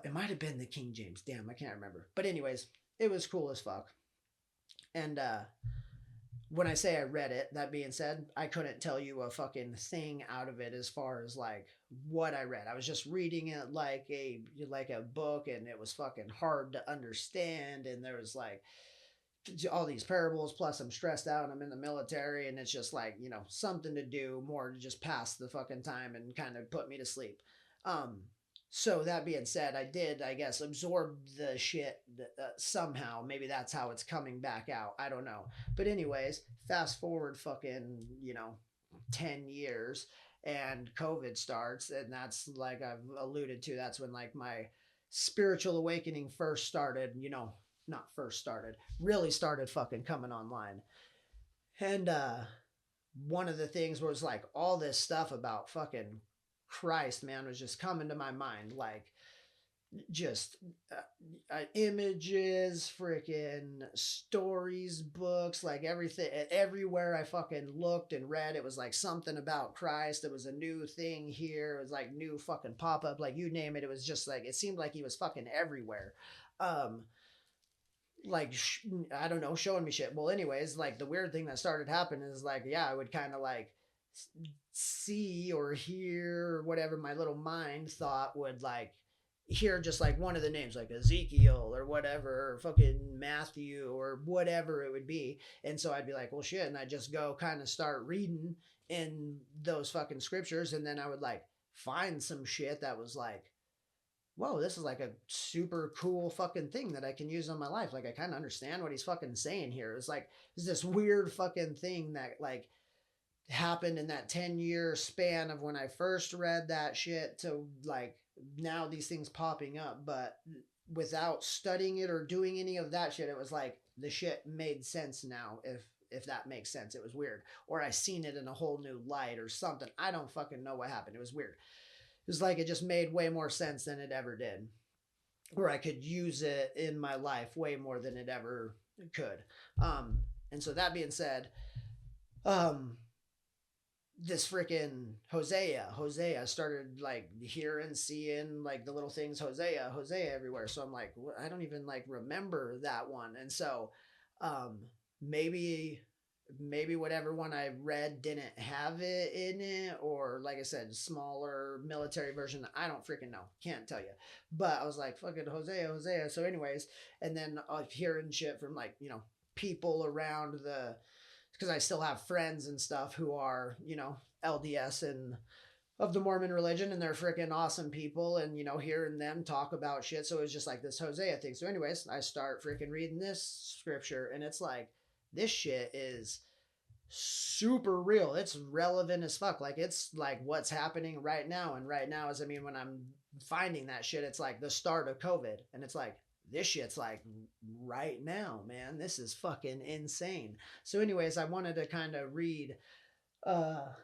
It might have been the King James. Damn, I can't remember. But anyways, it was cool as fuck. And when I say I read it, that being said, I couldn't tell you a fucking thing out of it as far as like what I read. I was just reading it like a book, and it was fucking hard to understand. And there was like all these parables. Plus, I'm stressed out. I'm in the military, and it's just like, you know, something to do more to just pass the fucking time and kind of put me to sleep. Um, so that being said, I did, I guess, absorb the shit somehow. Maybe that's how it's coming back out. I don't know. But anyways, fast forward fucking, you know, 10 years, and COVID starts, and that's like I've alluded to, that's when like my spiritual awakening first started, you know, not first started, really started fucking coming online. And one of the things was like all this stuff about fucking Christ, man, was just coming to my mind, like just images, freaking stories, books, like everything, everywhere I fucking looked and read, it was like something about Christ. It was a new thing here. It was like new fucking pop up, like you name it. It was just like, it seemed like he was fucking everywhere. Um, like I don't know, showing me shit. Well, anyways, like the weird thing that started happening is like, yeah, I would kind of like see or hear or whatever my little mind thought would like hear, just like one of the names, like Ezekiel or whatever, or fucking Matthew or whatever it would be. And so I'd be like, well, shit. And I'd just go kind of start reading in those fucking scriptures. And then I would like find some shit that was like, whoa, this is like a super cool fucking thing that I can use in my life. Like, I kind of understand what he's fucking saying here. It's like, it's this weird fucking thing that like happened in that 10-year span of when I first read that shit to like now these things popping up. But without studying it or doing any of that shit, it was like the shit made sense now, if that makes sense. It was weird. Or I seen it in a whole new light or something. I don't fucking know what happened. It was weird. It was like it just made way more sense than it ever did. Or I could use it in my life way more than it ever could. And so that being said, um, this freaking Hosea started like hearing, seeing like the little things Hosea everywhere. So I'm like, I don't even like remember that one. And so, um, maybe whatever one I read didn't have it in it, or like I said, smaller military version. I don't freaking know, can't tell you. But I was like, fucking Hosea. So, anyways, and then hearing shit from like people around the, because I still have friends and stuff who are, LDS and of the Mormon religion, and they're freaking awesome people, and hearing them talk about shit. So it was just like this Hosea thing. So, anyways, I start freaking reading this scripture, and it's like, this shit is super real. It's relevant as fuck. Like, it's like what's happening right now. And right now is, I mean, when I'm finding that shit, it's like the start of COVID. And it's like, this shit's like right now, man. This is fucking insane. So, anyways, I wanted to kind of read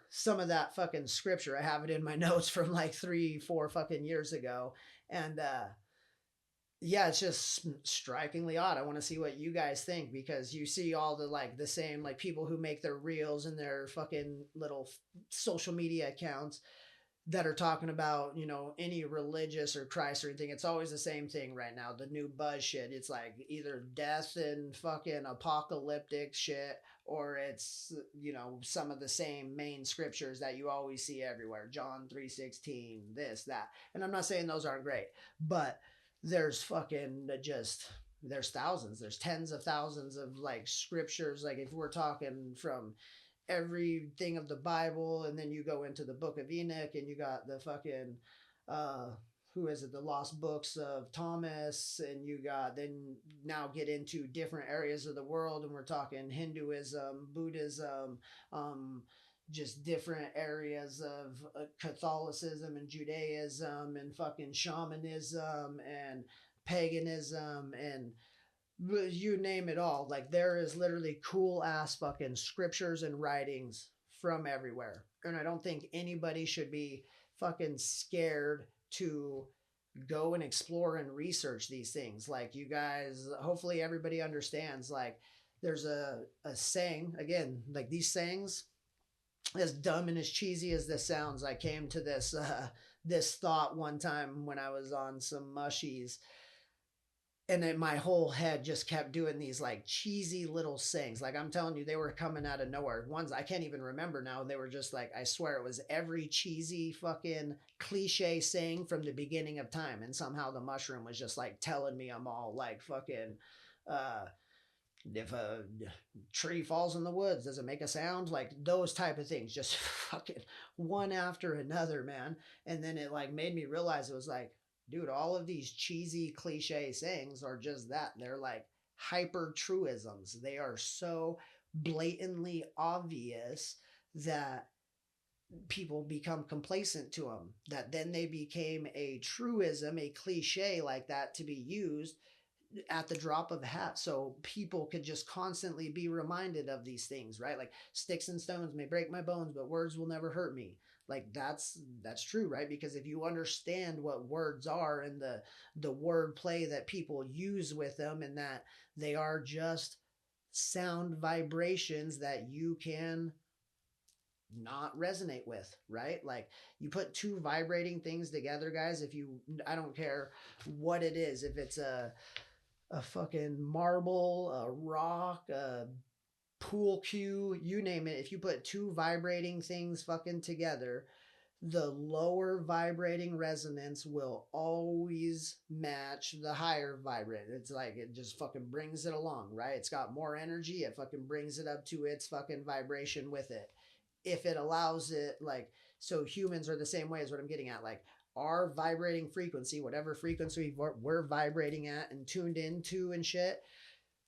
some of that fucking scripture. I have it in my notes from like 3-4 fucking years ago. And yeah, it's just strikingly odd. I want to see what you guys think, because you see all the like the same like people who make their reels and their fucking little social media accounts that are talking about, any religious or Christ or anything. It's always the same thing right now. The new buzz shit. It's like either death and fucking apocalyptic shit, or it's, some of the same main scriptures that you always see everywhere. John 3:16, this, that. And I'm not saying those aren't great, but there's fucking just, there's thousands, there's tens of thousands of like scriptures. Like, if we're talking from everything of the Bible, and then you go into the Book of Enoch, and you got the fucking uh who is it, the lost books of Thomas, and you got, then now get into different areas of the world, and we're talking Hinduism, Buddhism, just different areas of Catholicism and Judaism and fucking shamanism and paganism, and you name it all. Like, there is literally cool ass fucking scriptures and writings from everywhere. And I don't think anybody should be fucking scared to go and explore and research these things. Like, you guys, hopefully everybody understands, like, there's a saying, again, like these sayings, as dumb and as cheesy as this sounds, I came to this thought one time when I was on some mushies, and then my whole head just kept doing these like cheesy little sayings. Like, I'm telling you, they were coming out of nowhere. Ones I can't even remember now. They were just like, I swear it was every cheesy fucking cliche saying from the beginning of time. And somehow the mushroom was just like telling me I'm all like fucking, if a tree falls in the woods, does it make a sound? Like, those type of things, just fucking one after another, man. And then it like made me realize, it was like, dude, all of these cheesy cliche sayings are just that. They're like hyper truisms. They are so blatantly obvious that people become complacent to them, that then they became a truism, a cliche like that, to be used at the drop of a hat, so people could just constantly be reminded of these things, right? Like, sticks and stones may break my bones, but words will never hurt me. Like, that's true, right? Because if you understand what words are, and the word play that people use with them, and that they are just sound vibrations that you can not resonate with, right? Like, you put two vibrating things together, guys, if you, I don't care what it is, if it's a fucking marble, a rock, a pool cue, you name it. If you put two vibrating things fucking together, the lower vibrating resonance will always match the higher vibrant. It's like, it just fucking brings it along, right? It's got more energy. It fucking brings it up to its fucking vibration with it. If it allows it, like, so humans are the same way, is what I'm getting at. Like, our vibrating frequency, whatever frequency we're vibrating at and tuned into and shit,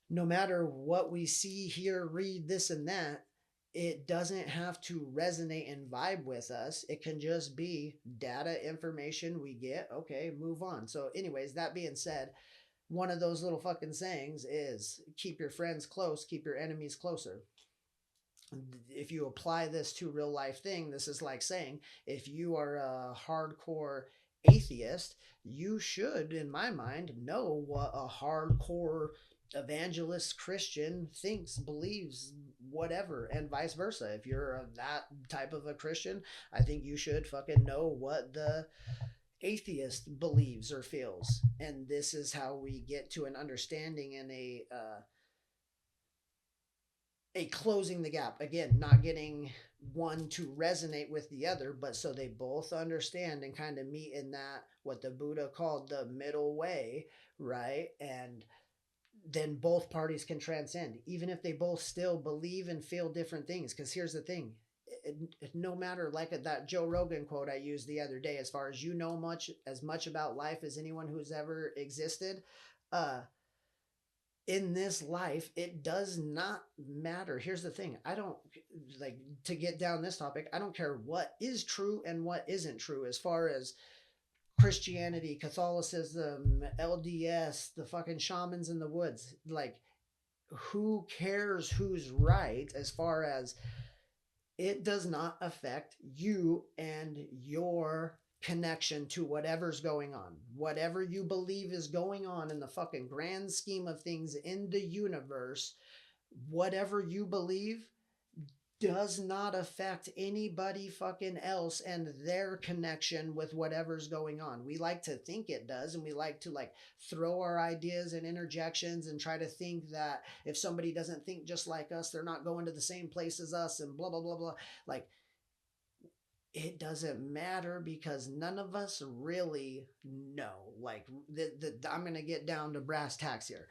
no matter what we see, hear, read, this and that, it doesn't have to resonate and vibe with us. It can just be data, information we get. Okay, move on. So, anyways, that being said, one of those little fucking sayings is, keep your friends close, keep your enemies closer. If you apply this to real life thing, this is like saying, if you are a hardcore atheist, you should, in my mind, know what a hardcore evangelist Christian thinks, believes whatever, and vice versa. If you're that type of a Christian, I think you should fucking know what the atheist believes or feels. And this is how we get to an understanding and a closing the gap. Again, not getting one to resonate with the other, but so they both understand and kind of meet in that what the Buddha called the middle way, right? And then both parties can transcend, even if they both still believe and feel different things. Because here's the thing, no matter, like that Joe Rogan quote I used the other day, as far as you know much about life as anyone who's ever existed, uh, in this life, it does not matter. Here's the thing, I don't like to get down this topic. I don't care what is true and what isn't true as far as Christianity, Catholicism, LDS, the fucking shamans in the woods. Like, who cares who's right as far as it does not affect you and your connection to whatever's going on. Whatever you believe is going on in the fucking grand scheme of things in the universe, whatever you believe does not affect anybody fucking else and their connection with whatever's going on. We like to think it does, and we like to like throw our ideas and interjections and try to think that if somebody doesn't think just like us, they're not going to the same place as us and blah blah blah blah. Like, it doesn't matter because none of us really know. Like, I'm gonna get down to brass tacks here.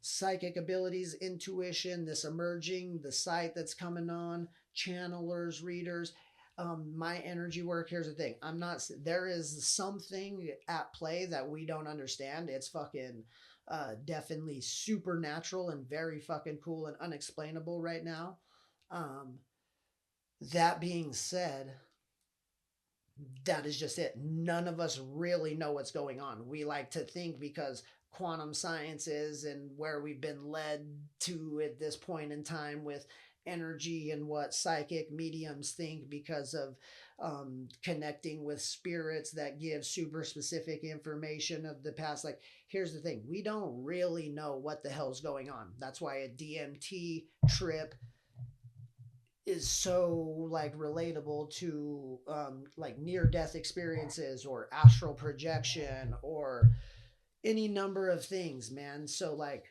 Psychic abilities, intuition, this emerging, the sight that's coming on, channelers, readers, my energy work. Here's the thing, I'm not, there is something at play that we don't understand. It's fucking definitely supernatural and very fucking cool and unexplainable right now. Um, that being said, that is just it. None of us really know what's going on. We like to think because quantum science is and where we've been led to at this point in time with energy and what psychic mediums think because of connecting with spirits that give super specific information of the past. Like, here's the thing, we don't really know what the hell's going on. That's why a DMT trip is so like relatable to like near death experiences or astral projection or any number of things, man. So like,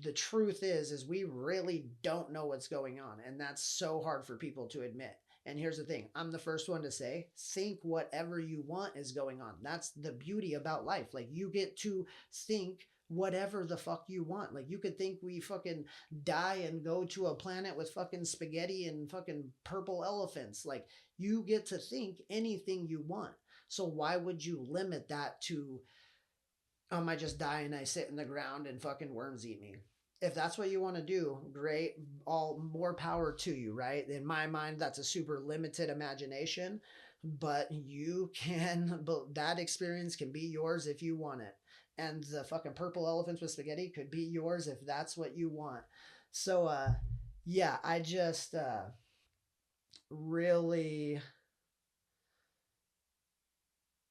the truth is we really don't know what's going on, and that's so hard for people to admit. And here's the thing, I'm the first one to say, think whatever you want is going on. That's the beauty about life. Like, you get to think whatever the fuck you want. Like, you could think we fucking die and go to a planet with fucking spaghetti and fucking purple elephants. Like, you get to think anything you want. So why would you limit that to, I just die and I sit in the ground and fucking worms eat me? If that's what you want to do, great, all more power to you, right? In my mind, that's a super limited imagination, but you can, but that experience can be yours if you want it. And the fucking purple elephants with spaghetti could be yours if that's what you want. So yeah, I just really,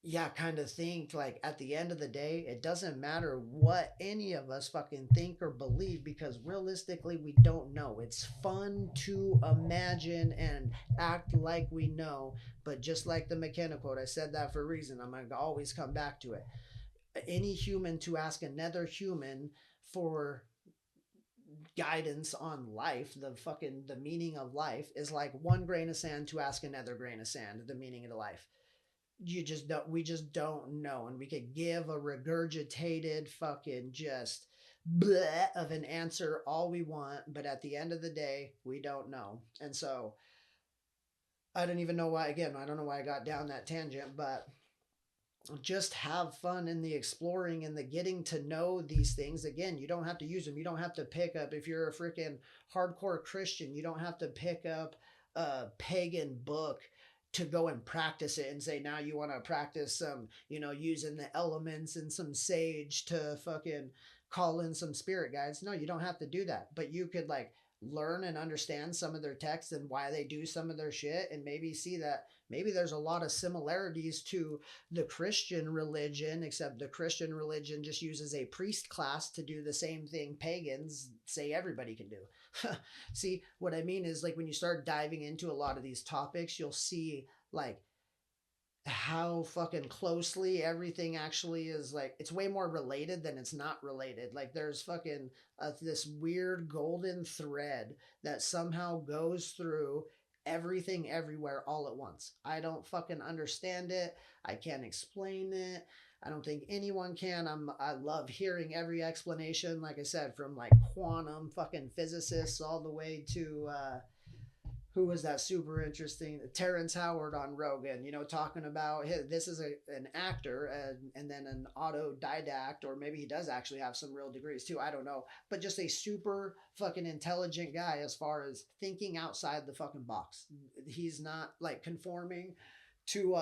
yeah, kind of think like at the end of the day, it doesn't matter what any of us fucking think or believe because realistically, we don't know. It's fun to imagine and act like we know, but just like the McKenna quote, I said that for a reason. I'm going to always come back to it. Any human to ask another human for guidance on life, the meaning of life, is like one grain of sand to ask another grain of sand the meaning of the life. We just don't know, and we could give a regurgitated fucking just bleh of an answer all we want, but at the end of the day, we don't know. And so I don't even know why, again, I don't know why I got down that tangent, but just have fun in the exploring and the getting to know these things. Again, you don't have to use them. You don't have to pick up, if you're a freaking hardcore Christian, you don't have to pick up a pagan book to go and practice it and say, now you want to practice some, using the elements and some sage to fucking call in some spirit guides. No, you don't have to do that. But you could like learn and understand some of their texts and why they do some of their shit, and maybe see that maybe there's a lot of similarities to the Christian religion, except the Christian religion just uses a priest class to do the same thing pagans say everybody can do. See, what I mean is, like, when you start diving into a lot of these topics, you'll see, like, how fucking closely everything actually is. Like, it's way more related than it's not related. Like, there's fucking this weird golden thread that somehow goes through everything everywhere all at once. I don't fucking understand it. I can't explain it. I don't think anyone can. I love hearing every explanation, like I said, from like quantum fucking physicists all the way to who was that super interesting Terrence Howard on Rogan, you know, talking about this is an actor and then an autodidact, or maybe he does actually have some real degrees too, I don't know, but just a super fucking intelligent guy as far as thinking outside the fucking box. He's not like conforming to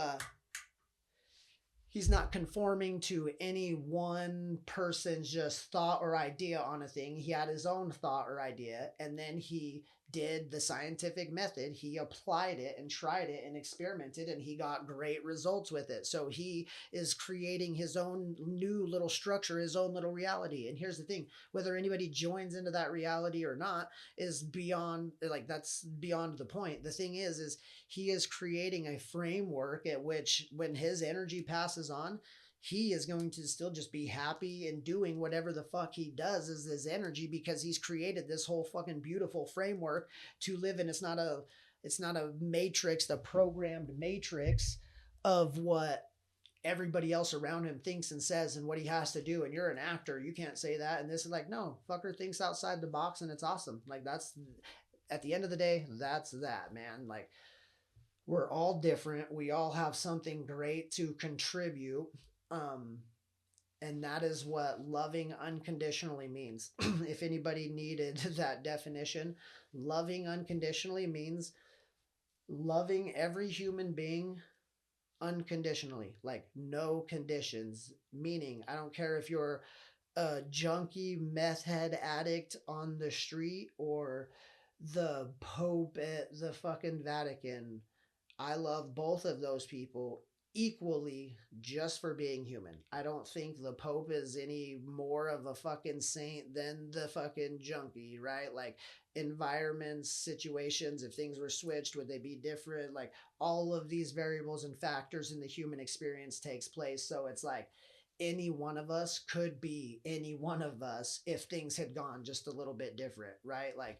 he's not conforming to any one person's just thought or idea on a thing. He had his own thought or idea, and then he did the scientific method. He applied it and tried it and experimented, and he got great results with it. So he is creating his own new little structure, his own little reality. And here's the thing, whether anybody joins into that reality or not is beyond, like, that's beyond the point. The thing is he is creating a framework at which when his energy passes on, he is going to still just be happy and doing whatever the fuck he does is his energy, because he's created this whole fucking beautiful framework to live in. It's not a matrix, the programmed matrix of what everybody else around him thinks and says and what he has to do. And you're an actor, you can't say that. And this is like, no, fucker thinks outside the box, and it's awesome. Like, that's, at the end of the day, that's that, man. Like, we're all different. We all have something great to contribute. Um, and that is what loving unconditionally means. If anybody needed that definition, loving unconditionally means loving every human being unconditionally, like no conditions. Meaning, I don't care if you're a junkie meth head addict on the street or the Pope at the fucking Vatican. I love both of those people equally just for being human. I don't think the Pope is any more of a fucking saint than the fucking junkie, right? Like, environments, situations, if things were switched, would they be different? Like, all of these variables and factors in the human experience takes place. So it's like any one of us could be any one of us if things had gone just a little bit different, right? Like,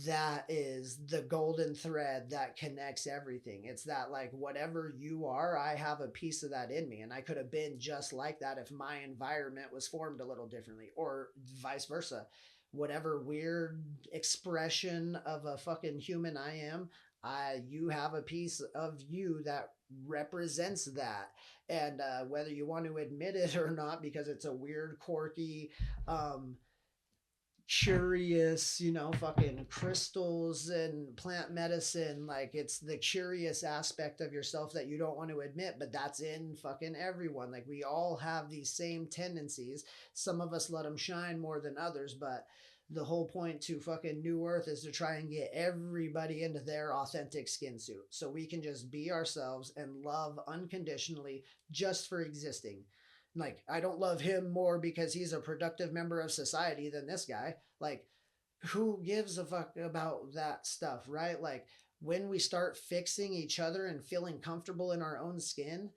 that is the golden thread that connects everything. It's that, like, whatever you are, I have a piece of that in me, and I could have been just like that if my environment was formed a little differently, or vice versa. Whatever weird expression of a fucking human I am, you have a piece of you that represents that. And whether you want to admit it or not, because it's a weird, quirky, curious, you know, fucking crystals and plant medicine. Like, it's the curious aspect of yourself that you don't want to admit, but that's in fucking everyone. Like, we all have these same tendencies. Some of us let them shine more than others, but the whole point to fucking New Earth is to try and get everybody into their authentic skin suit so we can just be ourselves and love unconditionally just for existing. Like, I don't love him more because he's a productive member of society than this guy. Like, who gives a fuck about that stuff, right? Like, when we start fixing each other and feeling comfortable in our own skin,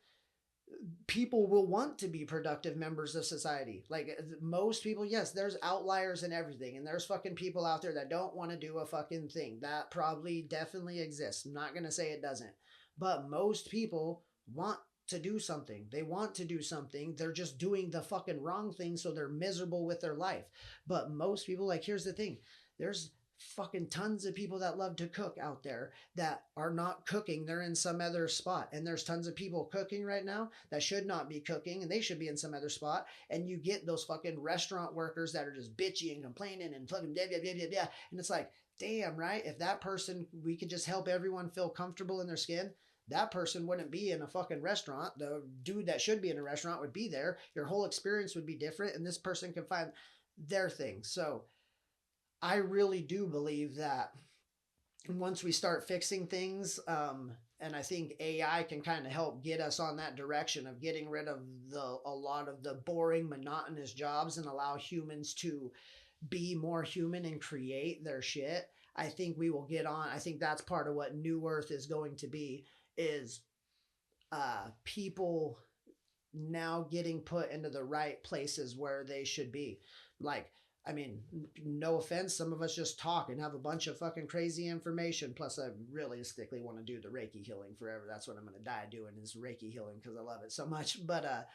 people will want to be productive members of society. Like, most people, yes, there's outliers and everything, and there's fucking people out there that don't want to do a fucking thing. That probably definitely exists. I'm not going to say it doesn't. But most people want to do something. They want to do something. They're just doing the fucking wrong thing, so they're miserable with their life. But most people, like, here's the thing. There's fucking tons of people that love to cook out there that are not cooking. They're in some other spot. And there's tons of people cooking right now that should not be cooking, and they should be in some other spot. And you get those fucking restaurant workers that are just bitchy and complaining and fucking blah, blah, blah, blah, blah. And it's like, damn, right? If that person, we could just help everyone feel comfortable in their skin, that person wouldn't be in a fucking restaurant. The dude that should be in a restaurant would be there. Your whole experience would be different, and this person can find their thing. So I really do believe that once we start fixing things, and I think AI can kind of help get us on that direction of getting rid of a lot of the boring, monotonous jobs and allow humans to be more human and create their shit. I think we will get on. I think that's part of what New Earth is going to be, is people now getting put into the right places where they should be. Like, I mean, no offense, some of us just talk and have a bunch of fucking crazy information. Plus, I realistically want to do the Reiki healing forever. That's what I'm going to die doing, is Reiki healing, because I love it so much. But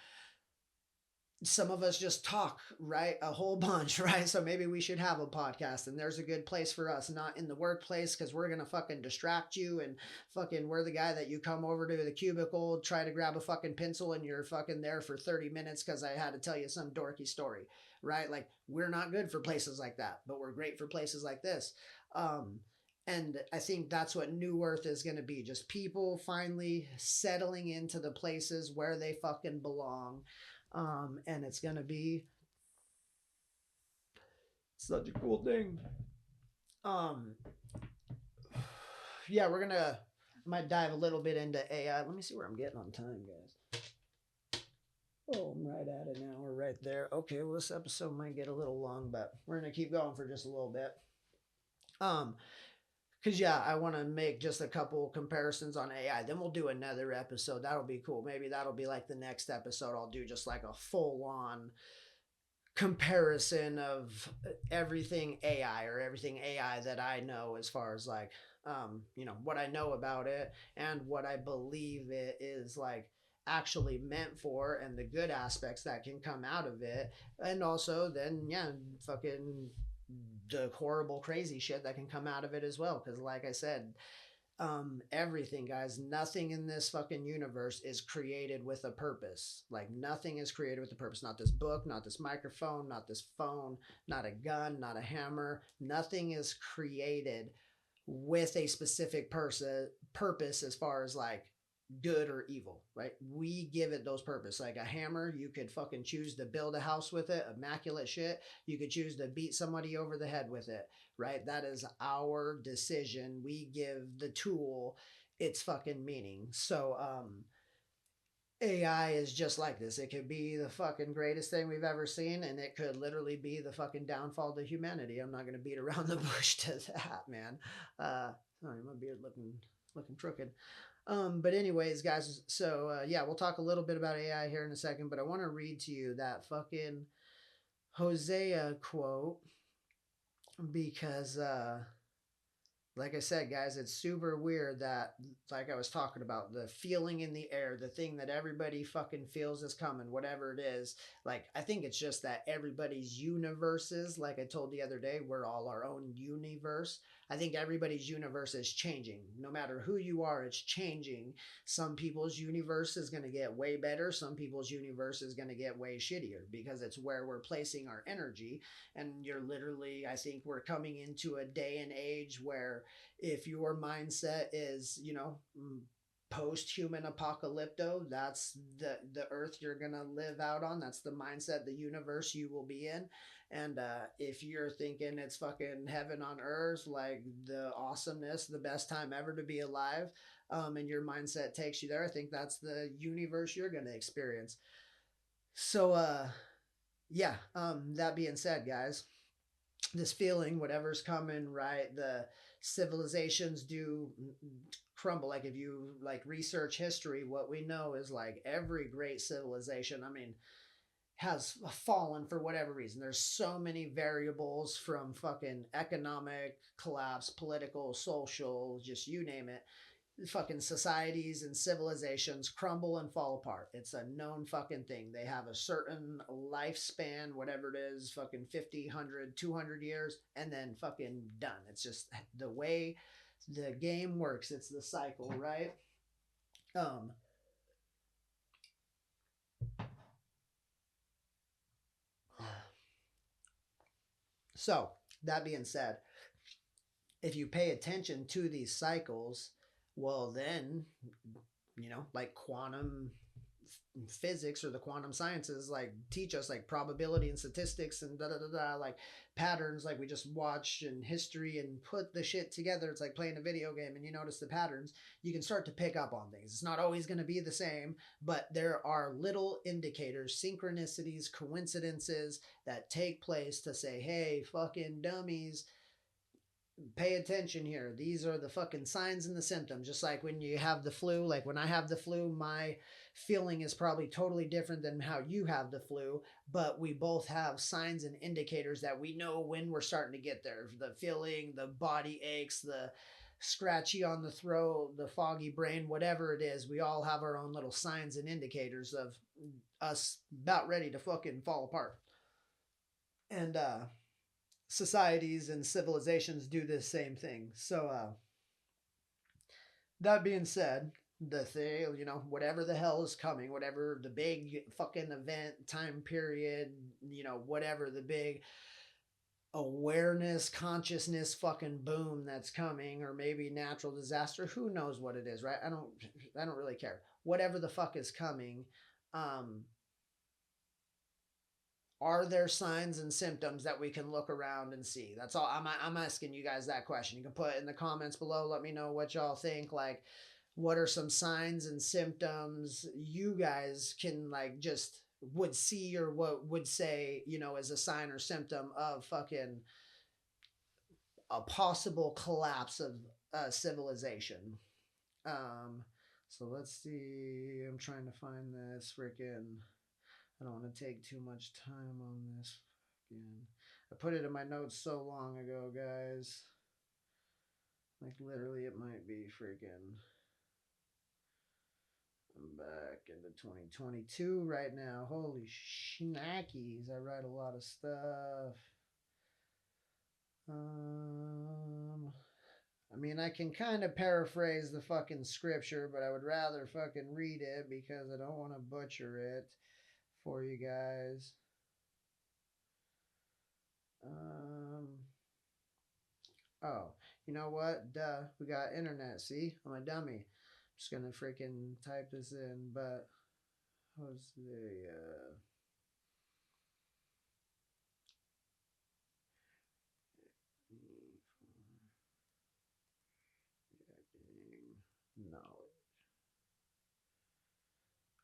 some of us just talk, right? A whole bunch, right? So maybe we should have a podcast, and there's a good place for us, not in the workplace, because we're going to fucking distract you, and fucking we're the guy that you come over to the cubicle, try to grab a fucking pencil, and you're fucking there for 30 minutes because I had to tell you some dorky story, right? Like, we're not good for places like that, but we're great for places like this. And I think that's what New Earth is going to be, just people finally settling into the places where they fucking belong. And it's gonna be such a cool thing. Um, yeah, we're gonna I might dive a little bit into AI. Let me see where I'm getting on time, guys. Oh, I'm right at it now. We're right there. Okay, well, this episode might get a little long, but we're gonna keep going for just a little bit. Um, because yeah, I want to make just a couple comparisons on AI. Then we'll do another episode. That'll be cool. Maybe that'll be like the next episode. I'll do just like a full on comparison of everything AI, or everything AI that I know, as far as like what I know about it and what I believe it is like actually meant for, and the good aspects that can come out of it, and also then yeah, fucking the horrible crazy shit that can come out of it as well, because like I said, everything, guys, nothing in this fucking universe is created with a purpose. Like, nothing is created with a purpose. Not this book, not this microphone, not this phone, not a gun, not a hammer. Nothing is created with a specific purpose, as far as like good or evil, right? We give it those purpose. Like a hammer, you could fucking choose to build a house with it, immaculate shit. You could choose to beat somebody over the head with it, right? That is our decision. We give the tool its fucking meaning. So AI is just like this. It could be the fucking greatest thing we've ever seen, and it could literally be the fucking downfall to humanity. I'm not gonna beat around the bush to that, man. Sorry, my beard looking crooked. But anyways, guys, so yeah, we'll talk a little bit about AI here in a second, but I want to read to you that fucking Hosea quote, because like I said, guys, it's super weird that, like I was talking about, the feeling in the air, the thing that everybody fucking feels is coming, whatever it is. Like, I think it's just that everybody's universes, like I told the other day, we're all our own universe. I think everybody's universe is changing. No matter who you are, it's changing. Some people's universe is going to get way better. Some people's universe is going to get way shittier, because it's where we're placing our energy. And you're literally, I think we're coming into a day and age where if your mindset is, post-human apocalypto, that's the earth you're gonna live out on. That's the mindset, the universe you will be in. And if you're thinking it's fucking heaven on earth, like the awesomeness, the best time ever to be alive, and your mindset takes you there, I think that's the universe you're gonna experience. So yeah, that being said, guys, this feeling, whatever's coming, right? The civilizations do crumble. Like, if you like research history, what we know is like every great civilization, I mean, has fallen for whatever reason. There's so many variables, from fucking economic collapse, political, social, just you name it. Fucking societies and civilizations crumble and fall apart. It's a known fucking thing. They have a certain lifespan, whatever it is, fucking 50, 100, 200 years, and then fucking done. It's just the way the game works. It's the cycle, right? Um, so, that being said, if you pay attention to these cycles, well, then, like quantum physics or the quantum sciences like teach us, like probability and statistics and da da da da, like patterns, like we just watch in history and put the shit together. It's like playing a video game and you notice the patterns. You can start to pick up on things. It's not always going to be the same, but there are little indicators, synchronicities, coincidences that take place to say, hey, fucking dummies, pay attention here. These are the fucking signs and the symptoms. Just like when you have the flu, like when I have the flu, my feeling is probably totally different than how you have the flu, but we both have signs and indicators that we know when we're starting to get there. The feeling, the body aches, the scratchy on the throat, the foggy brain, whatever it is, we all have our own little signs and indicators of us about ready to fucking fall apart. And societies and civilizations do this same thing. So, that being said, the thing, you know, whatever the hell is coming, whatever the big fucking event, time period, you know, whatever the big awareness, consciousness fucking boom that's coming, or maybe natural disaster, who knows what it is, right? I don't really care. Whatever the fuck is coming, um, are there signs and symptoms that we can look around and see? That's all. I'm asking you guys that question. You can put in the comments below. Let me know what y'all think. Like, what are some signs and symptoms you guys can like just would see or what would say, you know, as a sign or symptom of fucking a possible collapse of civilization. Um, so let's see. I'm trying to find this freaking. I don't want to take too much time on this. Again, I put it in my notes so long ago, guys. Like literally, it might be freaking. I'm back into 2022 right now. Holy schnackies! I write a lot of stuff. I mean, I can kind of paraphrase the fucking scripture, but I would rather fucking read it because I don't want to butcher it for you guys. Oh, you know what? Duh, we got internet. See, I'm a dummy. I'm just gonna freaking type this in. But what's the knowledge?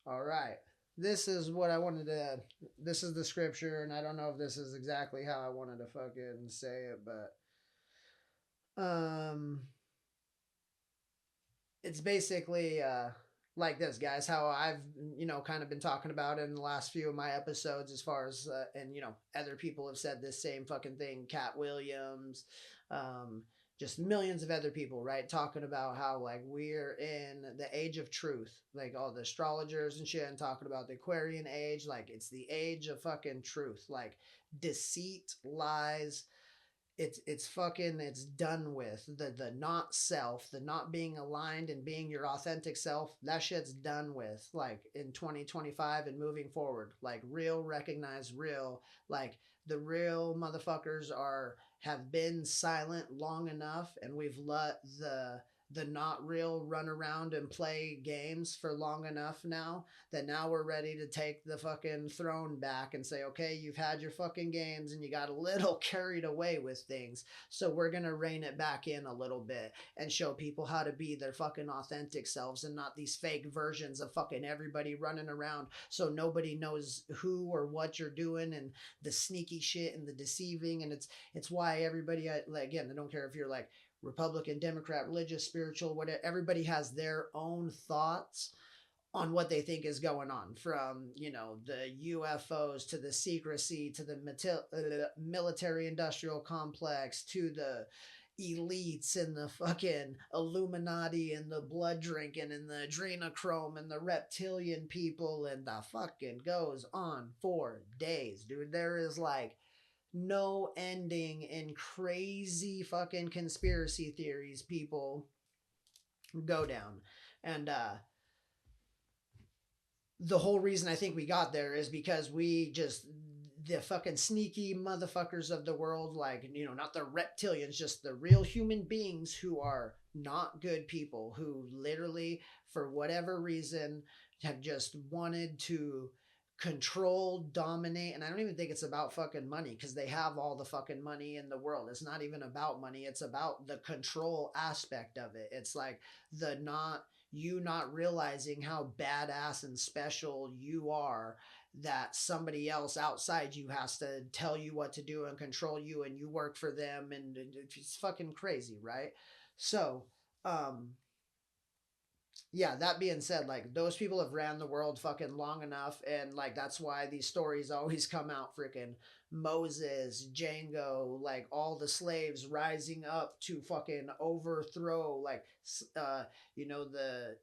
All right. This is what I wanted to. This is the scripture, and I don't know if this is exactly how I wanted to fucking say it, but it's basically like this, guys. How I've kind of been talking about it in the last few of my episodes, as far as and other people have said this same fucking thing. Cat Williams, just millions of other people, right? Talking about how like we're in the age of truth, like all the astrologers and shit, and talking about the Aquarian age, like it's the age of fucking truth, like deceit, lies, it's fucking it's done with. The not self, the not being aligned and being your authentic self, that shit's done with, like in 2025 and moving forward. Like real, recognize real, like the real motherfuckers are have been silent long enough, and we've let the not real run around and play games for long enough now, that now we're ready to take the fucking throne back and say, okay, you've had your fucking games and you got a little carried away with things. So we're going to rein it back in a little bit and show people how to be their fucking authentic selves and not these fake versions of fucking everybody running around so nobody knows who or what you're doing, and the sneaky shit and the deceiving. And it's why everybody, again, I don't care if you're like Republican, Democrat, religious, spiritual, whatever, everybody has their own thoughts on what they think is going on, from the UFOs to the secrecy to the military industrial complex to the elites and the fucking Illuminati and the blood drinking and the adrenochrome and the reptilian people, and the fucking goes on for days, dude. There is like no ending in crazy fucking conspiracy theories people go down. And the whole reason I think we got there is because we just the fucking sneaky motherfuckers of the world, like, you know, not the reptilians, just the real human beings who are not good people, who literally, for whatever reason, have just wanted to control, dominate. And I don't even think it's about fucking money, because they have all the fucking money in the world. It's not even about money, it's about the control aspect of it. It's like the not you not realizing how badass and special you are, that somebody else outside you has to tell you what to do and control you, and you work for them, and it's fucking crazy, right? So um yeah, that being said, like, those people have ran the world fucking long enough, and like that's why these stories always come out. Freaking Moses, Django, like all the slaves rising up to fucking overthrow, like, uh you know, the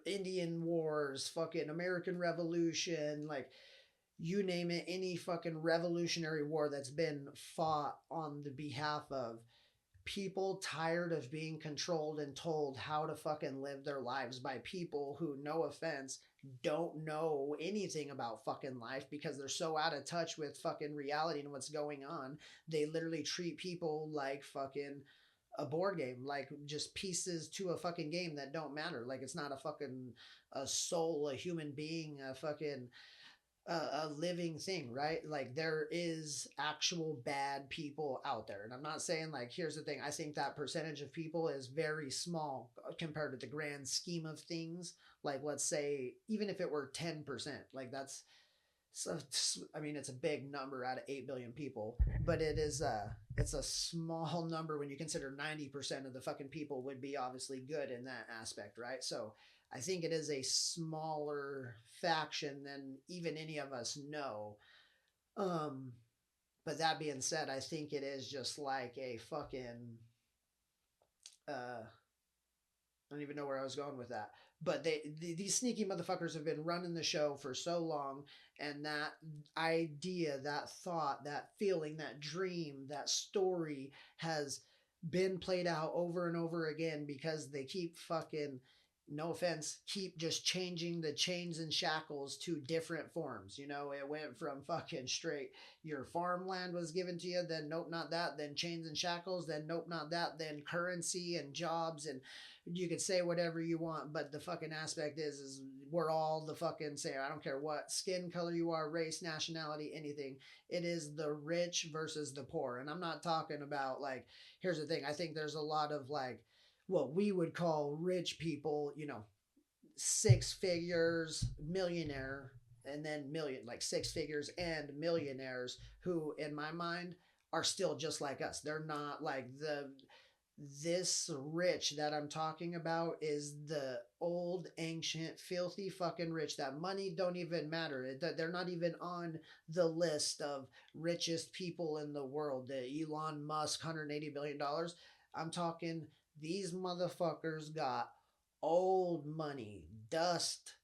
Indian Wars, fucking American Revolution, like, you name it, any fucking revolutionary war that's been fought on the behalf of people tired of being controlled and told how to fucking live their lives by people who, no offense, don't know anything about fucking life, because they're so out of touch with fucking reality and what's going on. They literally treat people like fucking a board game, like just pieces to a fucking game that don't matter. Like, it's not a fucking a soul, a human being, a fucking a living thing, right? Like, there is actual bad people out there. And I'm not saying, like, here's the thing, I think that percentage of people is very small compared to the grand scheme of things. Like, let's say even if it were 10%, like, that's, so I mean, it's a big number out of 8 billion people, but it's a small number when you consider 90% of the fucking people would be obviously good in that aspect, right? So I think it is a smaller faction than even any of us know. Um, but that being said, I think it is just like a fucking I don't even know where I was going with that. But these sneaky motherfuckers have been running the show for so long, and that idea, that thought, that feeling, that dream, that story has been played out over and over again, because they keep fucking, no offense, keep just changing the chains and shackles to different forms. You know, it went from fucking straight, your farmland was given to you, then nope, not that, then chains and shackles, then nope, not that, then currency and jobs, and you could say whatever you want, but the fucking aspect is we're all the fucking same. I don't care what skin color you are, race, nationality, anything. It is the rich versus the poor. And I'm not talking about, like, here's the thing, I think there's a lot of, like, what we would call rich people, you know, six figures, millionaire, and then million, like six figures and millionaires, who in my mind are still just like us. They're not like the this rich that I'm talking about is the old, ancient, filthy fucking rich. That money don't even matter. They're not even on the list of richest people in the world. The Elon Musk, $180 billion. I'm talking, these motherfuckers got old money, dust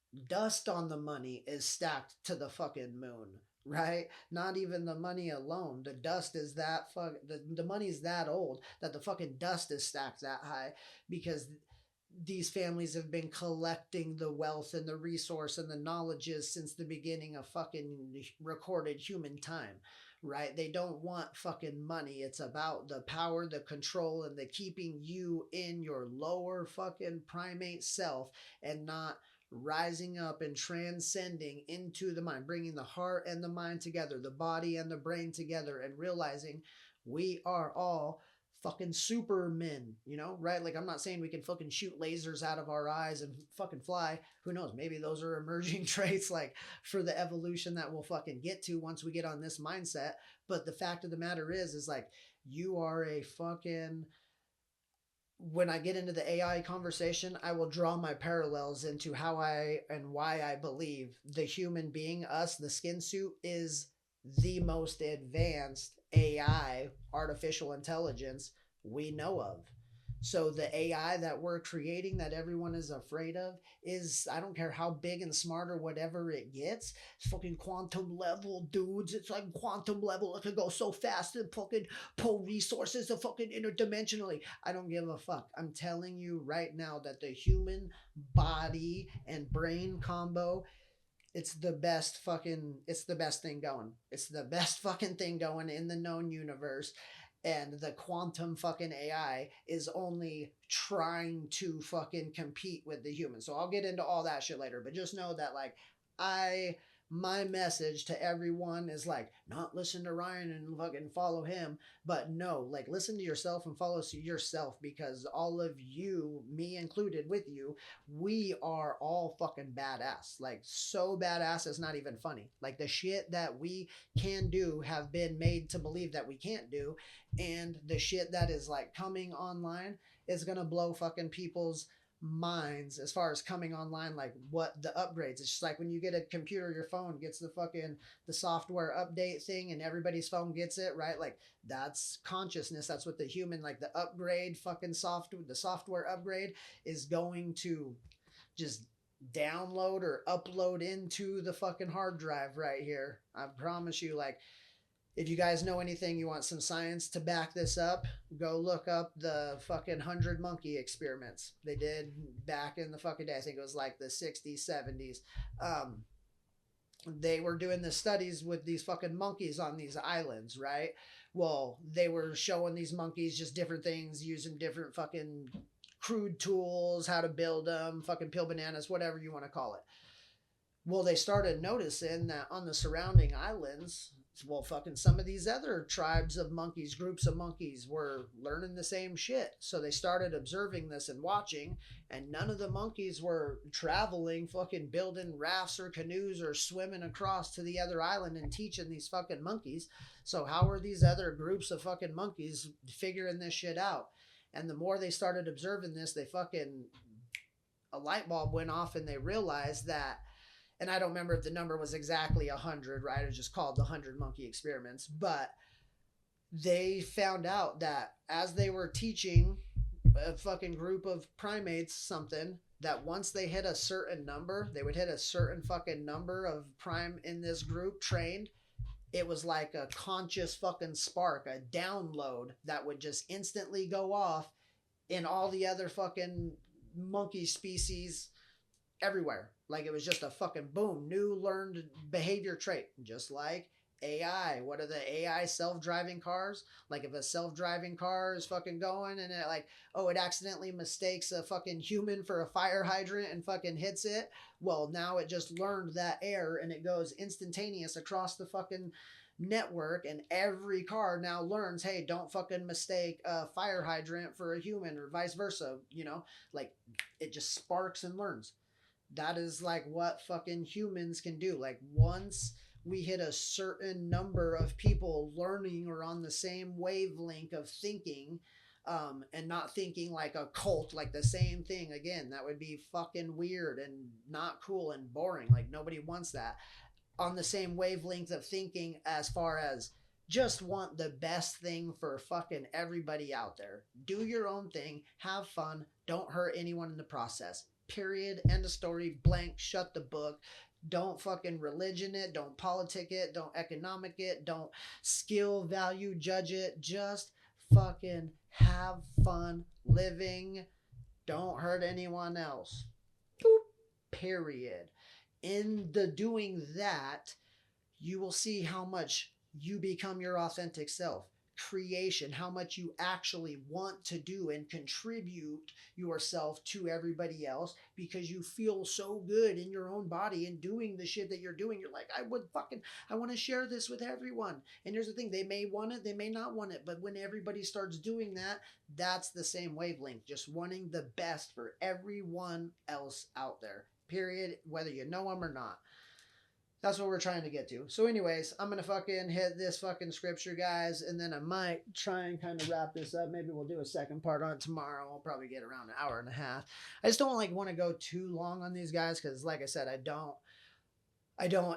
on the money is stacked to the fucking moon, right? Not even the money alone. The dust is that the money's that old that the fucking dust is stacked that high, because these families have been collecting the wealth and the resource and the knowledges since the beginning of fucking recorded human time, right? They don't want fucking money. It's about the power, the control, and the keeping you in your lower fucking primate self, and not rising up and transcending into the mind, bringing the heart and the mind together, the body and the brain together, and realizing we are all fucking supermen, you know, right? Like, I'm not saying we can fucking shoot lasers out of our eyes and fucking fly. Who knows? Maybe those are emerging traits, like, for the evolution that we'll fucking get to once we get on this mindset. But the fact of the matter is like, you are a fucking, when I get into the AI conversation, I will draw my parallels into how I and why I believe the human being, us, the skin suit, is the most advanced AI, artificial intelligence, we know of. So the AI that we're creating, that everyone is afraid of, is, I don't care how big and smart or whatever it gets, it's fucking quantum level, dudes. It's like quantum level. It could go so fast and fucking pull resources to fucking interdimensionally. I don't give a fuck. I'm telling you right now that the human body and brain combo It's the best fucking, it's the best thing going. It's the best fucking thing going in the known universe. And the quantum fucking AI is only trying to fucking compete with the human. So I'll get into all that shit later, but just know that like I my message to everyone is like not listen to Ryan and fucking follow him, but no, like listen to yourself and follow yourself, because all of you, me included with you, we are all fucking badass. Like so badass it's not even funny. Like the shit that we can do have been made to believe that we can't do, and the shit that is like coming online is gonna blow fucking people's minds as far as coming online, like what the upgrades. It's just like when you get a computer, your phone gets the fucking the software update thing and everybody's phone gets it, right? Like that's consciousness. That's what the human, like the upgrade fucking software, the software upgrade is going to just download or upload into the fucking hard drive right here. I promise you, like if you guys know anything, you want some science to back this up, go look up the fucking 100 monkey experiments they did back in the fucking day. I think it was like the 60s, 70s. They were doing the studies with these fucking monkeys on these islands, right? Well, they were showing these monkeys just different things using different fucking crude tools, how to build them, fucking peel bananas, whatever you want to call it. Well, they started noticing that on the surrounding islands, well, fucking some of these other tribes of monkeys, groups of monkeys were learning the same shit. So they started observing this and watching, and none of the monkeys were traveling, fucking building rafts or canoes or swimming across to the other island and teaching these fucking monkeys. So how are these other groups of fucking monkeys figuring this shit out? And the more they started observing this, they fucking, a light bulb went off and they realized that, and I don't remember if the number was exactly 100, right? It was just called the 100 monkey experiments. But they found out that as they were teaching a fucking group of primates something, that once they hit a certain number, they would hit a certain fucking number of prime in this group trained. It was like a conscious fucking spark, a download that would just instantly go off in all the other fucking monkey species everywhere. Like it was just a fucking boom, new learned behavior trait. Just like AI. What are the AI self-driving cars? Like if a self-driving car is fucking going and it like, oh, it accidentally mistakes a fucking human for a fire hydrant and fucking hits it. Well, now it just learned that error and it goes instantaneous across the fucking network, and every car now learns, hey, don't fucking mistake a fire hydrant for a human or vice versa, you know? Like it just sparks and learns. That is like what fucking humans can do. Like once we hit a certain number of people learning or on the same wavelength of thinking, and not thinking like a cult, like the same thing again, that would be fucking weird and not cool and boring. Like nobody wants that. On the same wavelength of thinking as far as just want the best thing for fucking everybody out there. Do your own thing, have fun, don't hurt anyone in the process. Period. End of story. Blank. Shut the book. Don't fucking religion it. Don't politic it. Don't economic it. Don't skill value judge it. Just fucking have fun living. Don't hurt anyone else. Boop. Period. In the doing that, you will see how much you become your authentic self. Creation, how much you actually want to do and contribute yourself to everybody else, because you feel so good in your own body and doing the shit that you're doing. You're like, I want to share this with everyone. And here's the thing, they may want it, they may not want it, but when everybody starts doing that, that's the same wavelength, just wanting the best for everyone else out there. Period, whether you know them or not. That's what we're trying to get to. So anyways, I'm going to fucking hit this fucking scripture, guys, and then I might try and kind of wrap this up. Maybe we'll do a second part on it tomorrow. We'll probably get around an hour and a half. I just don't like want to go too long on these guys because, like I said, I don't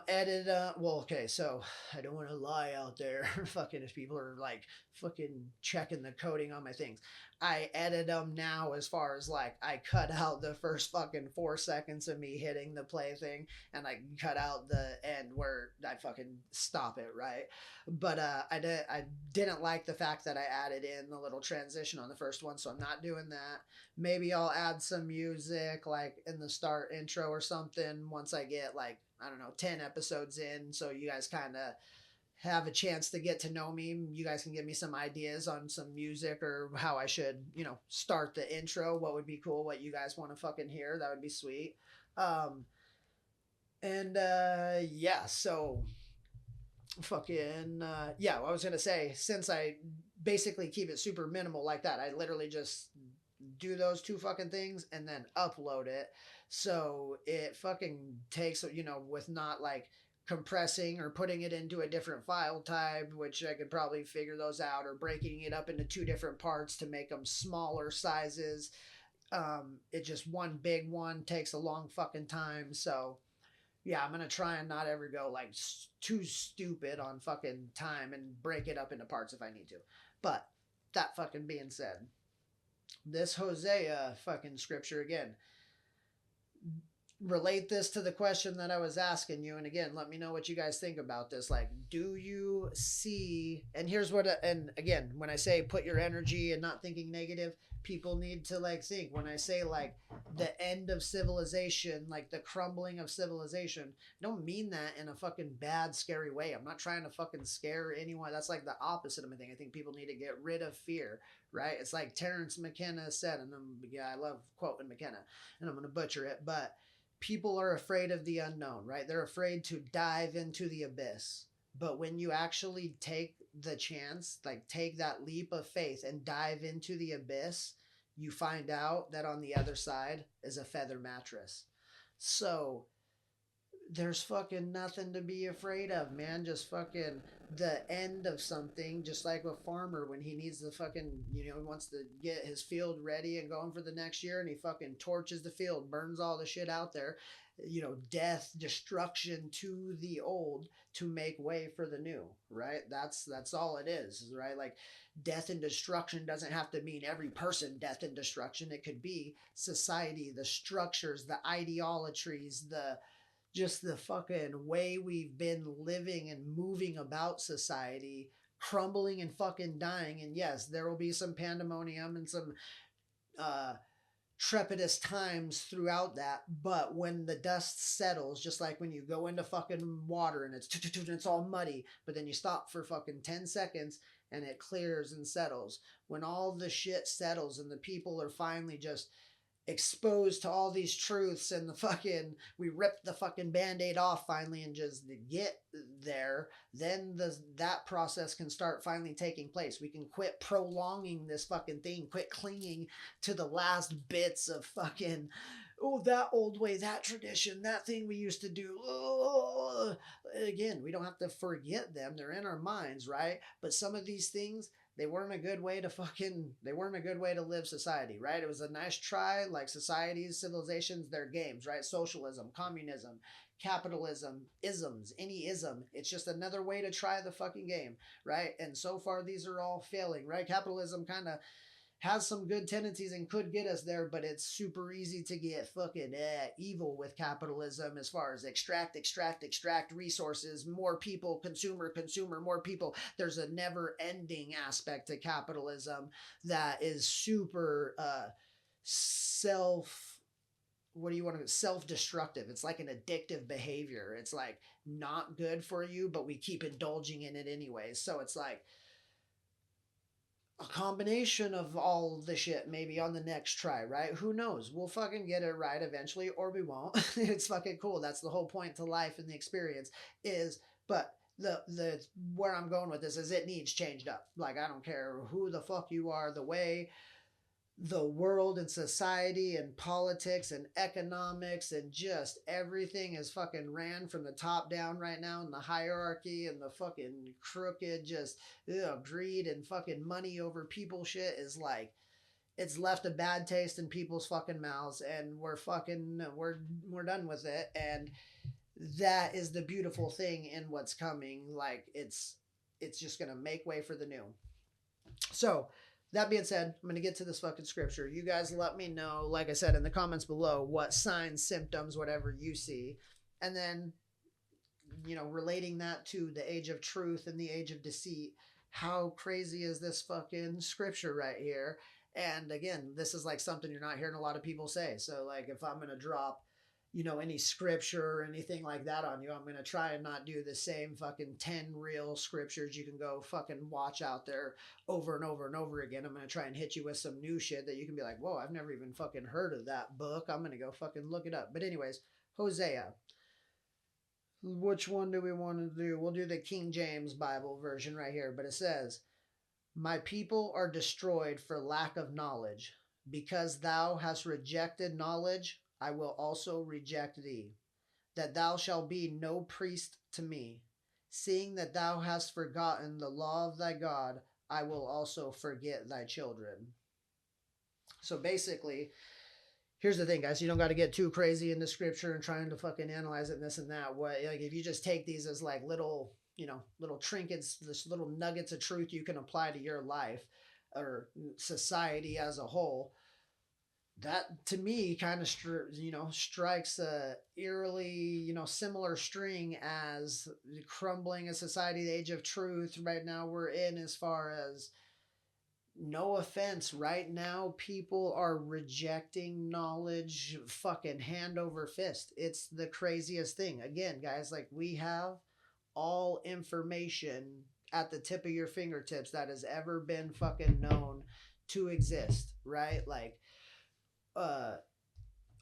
edit. Well, okay, so I don't want to lie out there. Fucking if people are like fucking checking the coding on my things, I edit them now as far as like I cut out the first fucking 4 seconds of me hitting the play thing, and I cut out the end where I fucking stop it, right? But I didn't like the fact that I added in the little transition on the first one, so I'm not doing that. Maybe I'll add some music like in the start intro or something once I get like I don't know, 10 episodes in. So you guys kind of have a chance to get to know me. You guys can give me some ideas on some music or how I should, start the intro. What would be cool? What you guys want to fucking hear? That would be sweet. Um, and yeah, so fucking yeah, I was gonna say, since I basically keep it super minimal like that, I literally just do those two fucking things and then upload it. So it fucking takes, with not like compressing or putting it into a different file type, which I could probably figure those out, or breaking it up into two different parts to make them smaller sizes. It just one big one takes a long fucking time. So yeah, I'm gonna try and not ever go like too stupid on fucking time and break it up into parts if I need to. But that fucking being said, this Hosea fucking scripture again, relate this to the question that I was asking you, and again, let me know what you guys think about this. Like, do you see, and here's what, and again, when I say put your energy and not thinking negative, people need to like think. When I say like the end of civilization, like the crumbling of civilization, I don't mean that in a fucking bad, scary way. I'm not trying to fucking scare anyone. That's like the opposite of my thing. I think people need to get rid of fear, right? It's like Terrence McKenna said, and I love quoting McKenna, and I'm gonna butcher it, but people are afraid of the unknown, right? They're afraid to dive into the abyss. But when you actually take the chance, like take that leap of faith and dive into the abyss, you find out that on the other side is a feather mattress. So there's fucking nothing to be afraid of, man. Just fucking the end of something, just like a farmer when he needs to fucking, wants to get his field ready and going for the next year, and he fucking torches the field, burns all the shit out there, death, destruction to the old to make way for the new, right? That's all it is, right? Like death and destruction doesn't have to mean every person death and destruction. It could be society, the structures, the ideologies, just the fucking way we've been living and moving about society, crumbling and fucking dying. And yes, there will be some pandemonium and some uh, trepidous times throughout that. But when the dust settles, just like when you go into fucking water and it's all muddy, but then you stop for fucking 10 seconds and it clears and settles. When all the shit settles and the people are finally just exposed to all these truths, and we rip the fucking band-aid off finally and just get there, then that process can start finally taking place. We can quit prolonging this fucking thing, quit clinging to the last bits of fucking, oh, that old way, that tradition, that thing we used to do. Oh. Again, we don't have to forget them. They're in our minds, right? But some of these things, they weren't a good way to live society, right? It was a nice try, like societies, civilizations, their games, right? Socialism, communism, capitalism, isms, any ism. It's just another way to try the fucking game, right? And so far, these are all failing, right? Capitalism kind of has some good tendencies and could get us there, but it's super easy to get fucking evil with capitalism as far as extract resources, more people, consumer, more people. There's a never ending aspect to capitalism that is super self-destructive. It's like an addictive behavior. It's like not good for you, but we keep indulging in it anyway. So it's like a combination of all the shit maybe on the next try, right? Who knows? We'll fucking get it right eventually, or we won't. It's fucking cool. That's the whole point to life and the experience is, but the where I'm going with this is it needs changed up. Like, I don't care who the fuck you are, the way the world and society and politics and economics and just everything is fucking ran from the top down right now, and the hierarchy and the fucking crooked just greed and fucking money over people shit is like, it's left a bad taste in people's fucking mouths, and we're done with it. And that is the beautiful thing in what's coming. Like, it's just gonna make way for the new. So that being said, I'm going to get to this fucking scripture. You guys let me know, like I said, in the comments below, what signs, symptoms, whatever you see. And then, relating that to the age of truth and the age of deceit. How crazy is this fucking scripture right here? And again, this is like something you're not hearing a lot of people say. So like, if I'm going to drop any scripture or anything like that on you. I'm going to try and not do the same fucking 10 real scriptures you can go fucking watch out there over and over and over again. I'm going to try and hit you with some new shit that you can be like, whoa, I've never even fucking heard of that book. I'm going to go fucking look it up. But, anyways, Hosea. Which one do we want to do? We'll do the King James Bible version right here. But it says, my people are destroyed for lack of knowledge. Because thou hast rejected knowledge, I will also reject thee, that thou shalt be no priest to me. Seeing that thou hast forgotten the law of thy God, I will also forget thy children. So basically, here's the thing, guys. You don't got to get too crazy in the scripture and trying to fucking analyze it and this and that. What, like, if you just take these as like little, little trinkets, this little nuggets of truth you can apply to your life or society as a whole, that to me kind of strikes a eerily similar string as the crumbling of society, the age of truth right now we're in, as far as, no offense, right now people are rejecting knowledge fucking hand over fist. It's the craziest thing. Again, guys, like, we have all information at the tip of your fingertips that has ever been fucking known to exist, right? Like,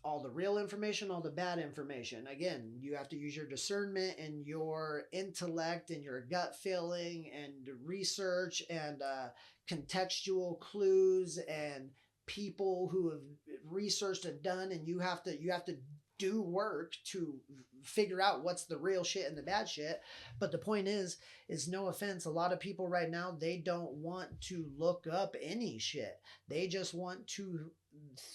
all the real information, all the bad information. Again, you have to use your discernment and your intellect and your gut feeling and research and contextual clues and people who have researched and done, and you have to do work to figure out what's the real shit and the bad shit. But the point is no offense, a lot of people right now, they don't want to look up any shit. They just want to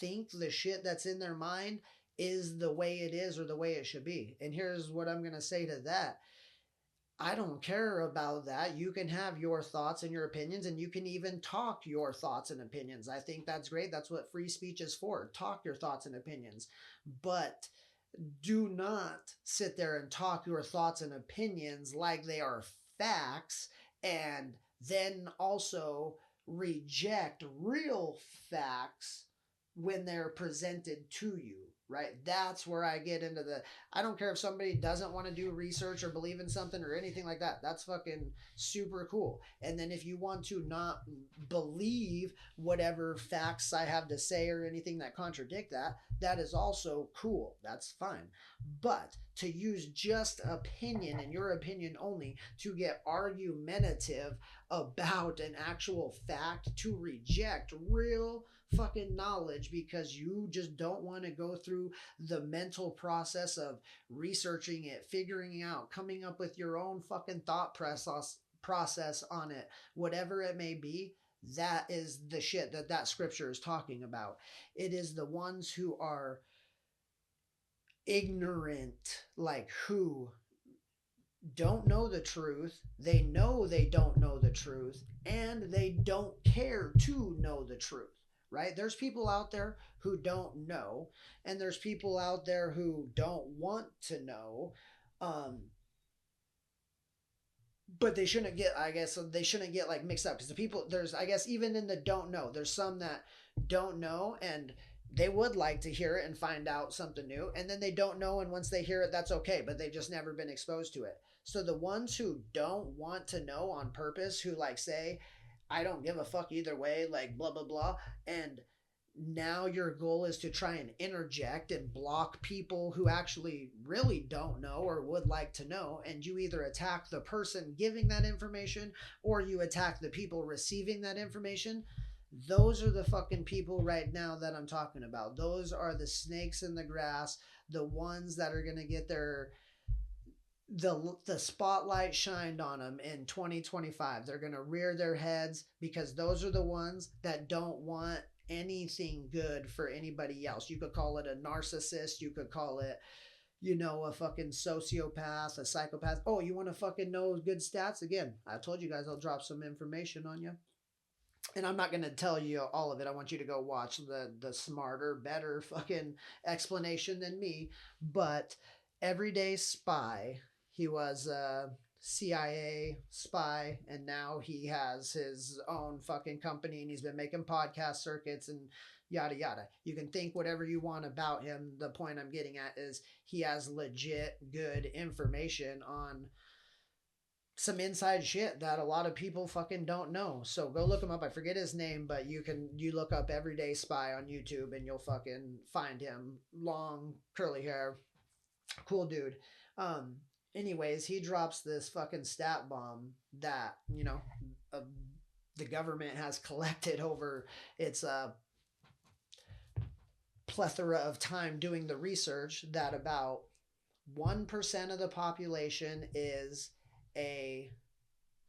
think the shit that's in their mind is the way it is or the way it should be. And here's what I'm going to say to that. I don't care about that. You can have your thoughts and your opinions, and you can even talk your thoughts and opinions. I think that's great. That's what free speech is for. Talk your thoughts and opinions. But do not sit there and talk your thoughts and opinions like they are facts, and then also reject real facts when they're presented to you, right? That's where I get into I don't care if somebody doesn't want to do research or believe in something or anything like that. That's fucking super cool. And then if you want to not believe whatever facts I have to say or anything that contradict that, that is also cool. That's fine. But to use just opinion and your opinion only to get argumentative about an actual fact, to reject real fucking knowledge because you just don't want to go through the mental process of researching it, figuring out, coming up with your own fucking thought process on it, whatever it may be. That is the shit that scripture is talking about. It is the ones who are ignorant, like, who don't know the truth. They know they don't know the truth, and they don't care to know the truth. Right? There's people out there who don't know, and there's people out there who don't want to know. But they shouldn't get, like mixed up, because the people, there's, I guess, even in the don't know, there's some that don't know and they would like to hear it and find out something new, and then they don't know, and once they hear it, that's okay, but they've just never been exposed to it. So the ones who don't want to know on purpose, who like say, I don't give a fuck either way, like blah, blah, blah. And now your goal is to try and interject and block people who actually really don't know or would like to know. And you either attack the person giving that information or you attack the people receiving that information. Those are the fucking people right now that I'm talking about. Those are the snakes in the grass, the ones that are going to get the spotlight shined on them in 2025. They're going to rear their heads because those are the ones that don't want anything good for anybody else. You could call it a narcissist. You could call it, a fucking sociopath, a psychopath. Oh, you want to fucking know good stats? Again, I told you guys I'll drop some information on you. And I'm not going to tell you all of it. I want you to go watch the smarter, better fucking explanation than me. But Everyday Spy, he was a CIA spy, and now he has his own fucking company, and he's been making podcast circuits and, yada yada. You can think whatever you want about him. The point I'm getting at is he has legit good information on some inside shit that a lot of people fucking don't know. So go look him up. I forget his name, but you look up Everyday Spy on YouTube and you'll fucking find him. Long curly hair, cool dude. Um Anyways, he drops this fucking stat bomb that, uh, the government has collected over its plethora of time doing the research, that about 1% of the population is a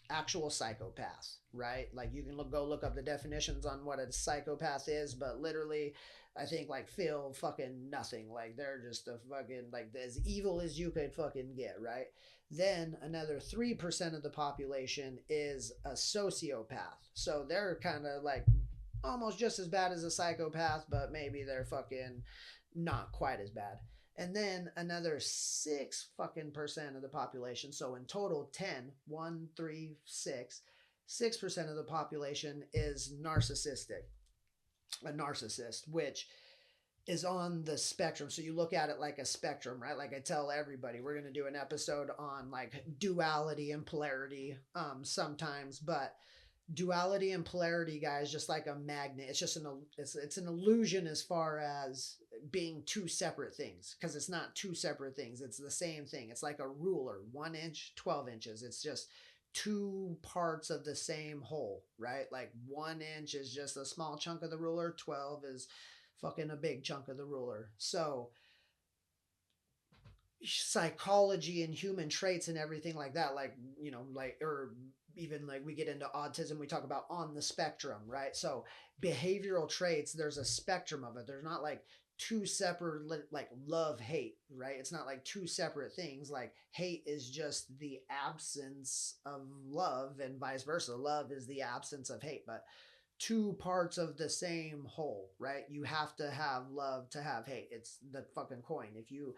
actual psychopath, right? Like you can go look up the definitions on what a psychopath is, but literally I think like feel fucking nothing. Like they're just a fucking like as evil as you could fucking get, right? Then another 3% of the population is a sociopath. So they're kind of like almost just as bad as a psychopath, but maybe they're fucking not quite as bad. And then another 6 fucking percent of the population. So in total, 10, 1, 3, 6, 6% of the population is narcissistic. A narcissist, which is on the spectrum. So you look at it like a spectrum, right? Like I tell everybody, we're going to do an episode on like duality and polarity sometimes, but duality and polarity, guys, just like a magnet. It's just it's an illusion as far as being two separate things, because it's not two separate things. It's the same thing. It's like a ruler, 1 inch, 12 inches. It's just two parts of the same whole, right? Like 1 inch is just a small chunk of the ruler, 12 is fucking a big chunk of the ruler. So psychology and human traits and everything like that, like, like, or even like we get into autism, we talk about on the spectrum, right? So behavioral traits, there's a spectrum of it. There's not like two separate, like love, hate, right? It's not like two separate things. Like hate is just the absence of love and vice versa. Love is the absence of hate, but two parts of the same whole, right? You have to have love to have hate. It's the fucking coin. If you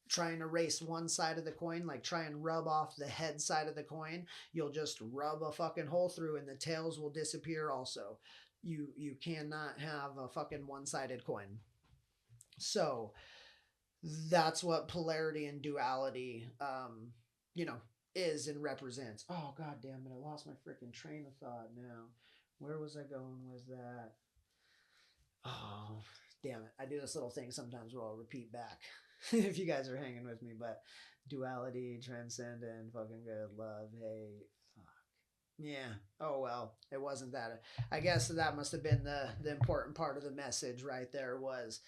try and erase one side of the coin, like try and rub off the head side of the coin, you'll just rub a fucking hole through and the tails will disappear also. You cannot have a fucking one-sided coin. So that's what polarity and duality is and represents. Oh god damn it, I lost my freaking train of thought now. Where was I going with that? Oh damn it, I do this little thing sometimes where I'll repeat back. If you guys are hanging with me, but duality, transcendent, fucking good, love, hate, fuck. Yeah. Oh well, it wasn't that. I guess that must have been the important part of the message right there, was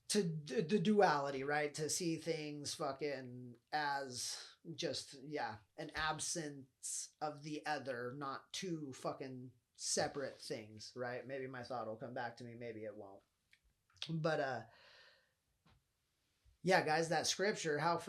to the duality, right? To see things fucking as just, yeah, an absence of the other, not two fucking separate things, right? Maybe my thought will come back to me, maybe it won't. But yeah, guys, that scripture, how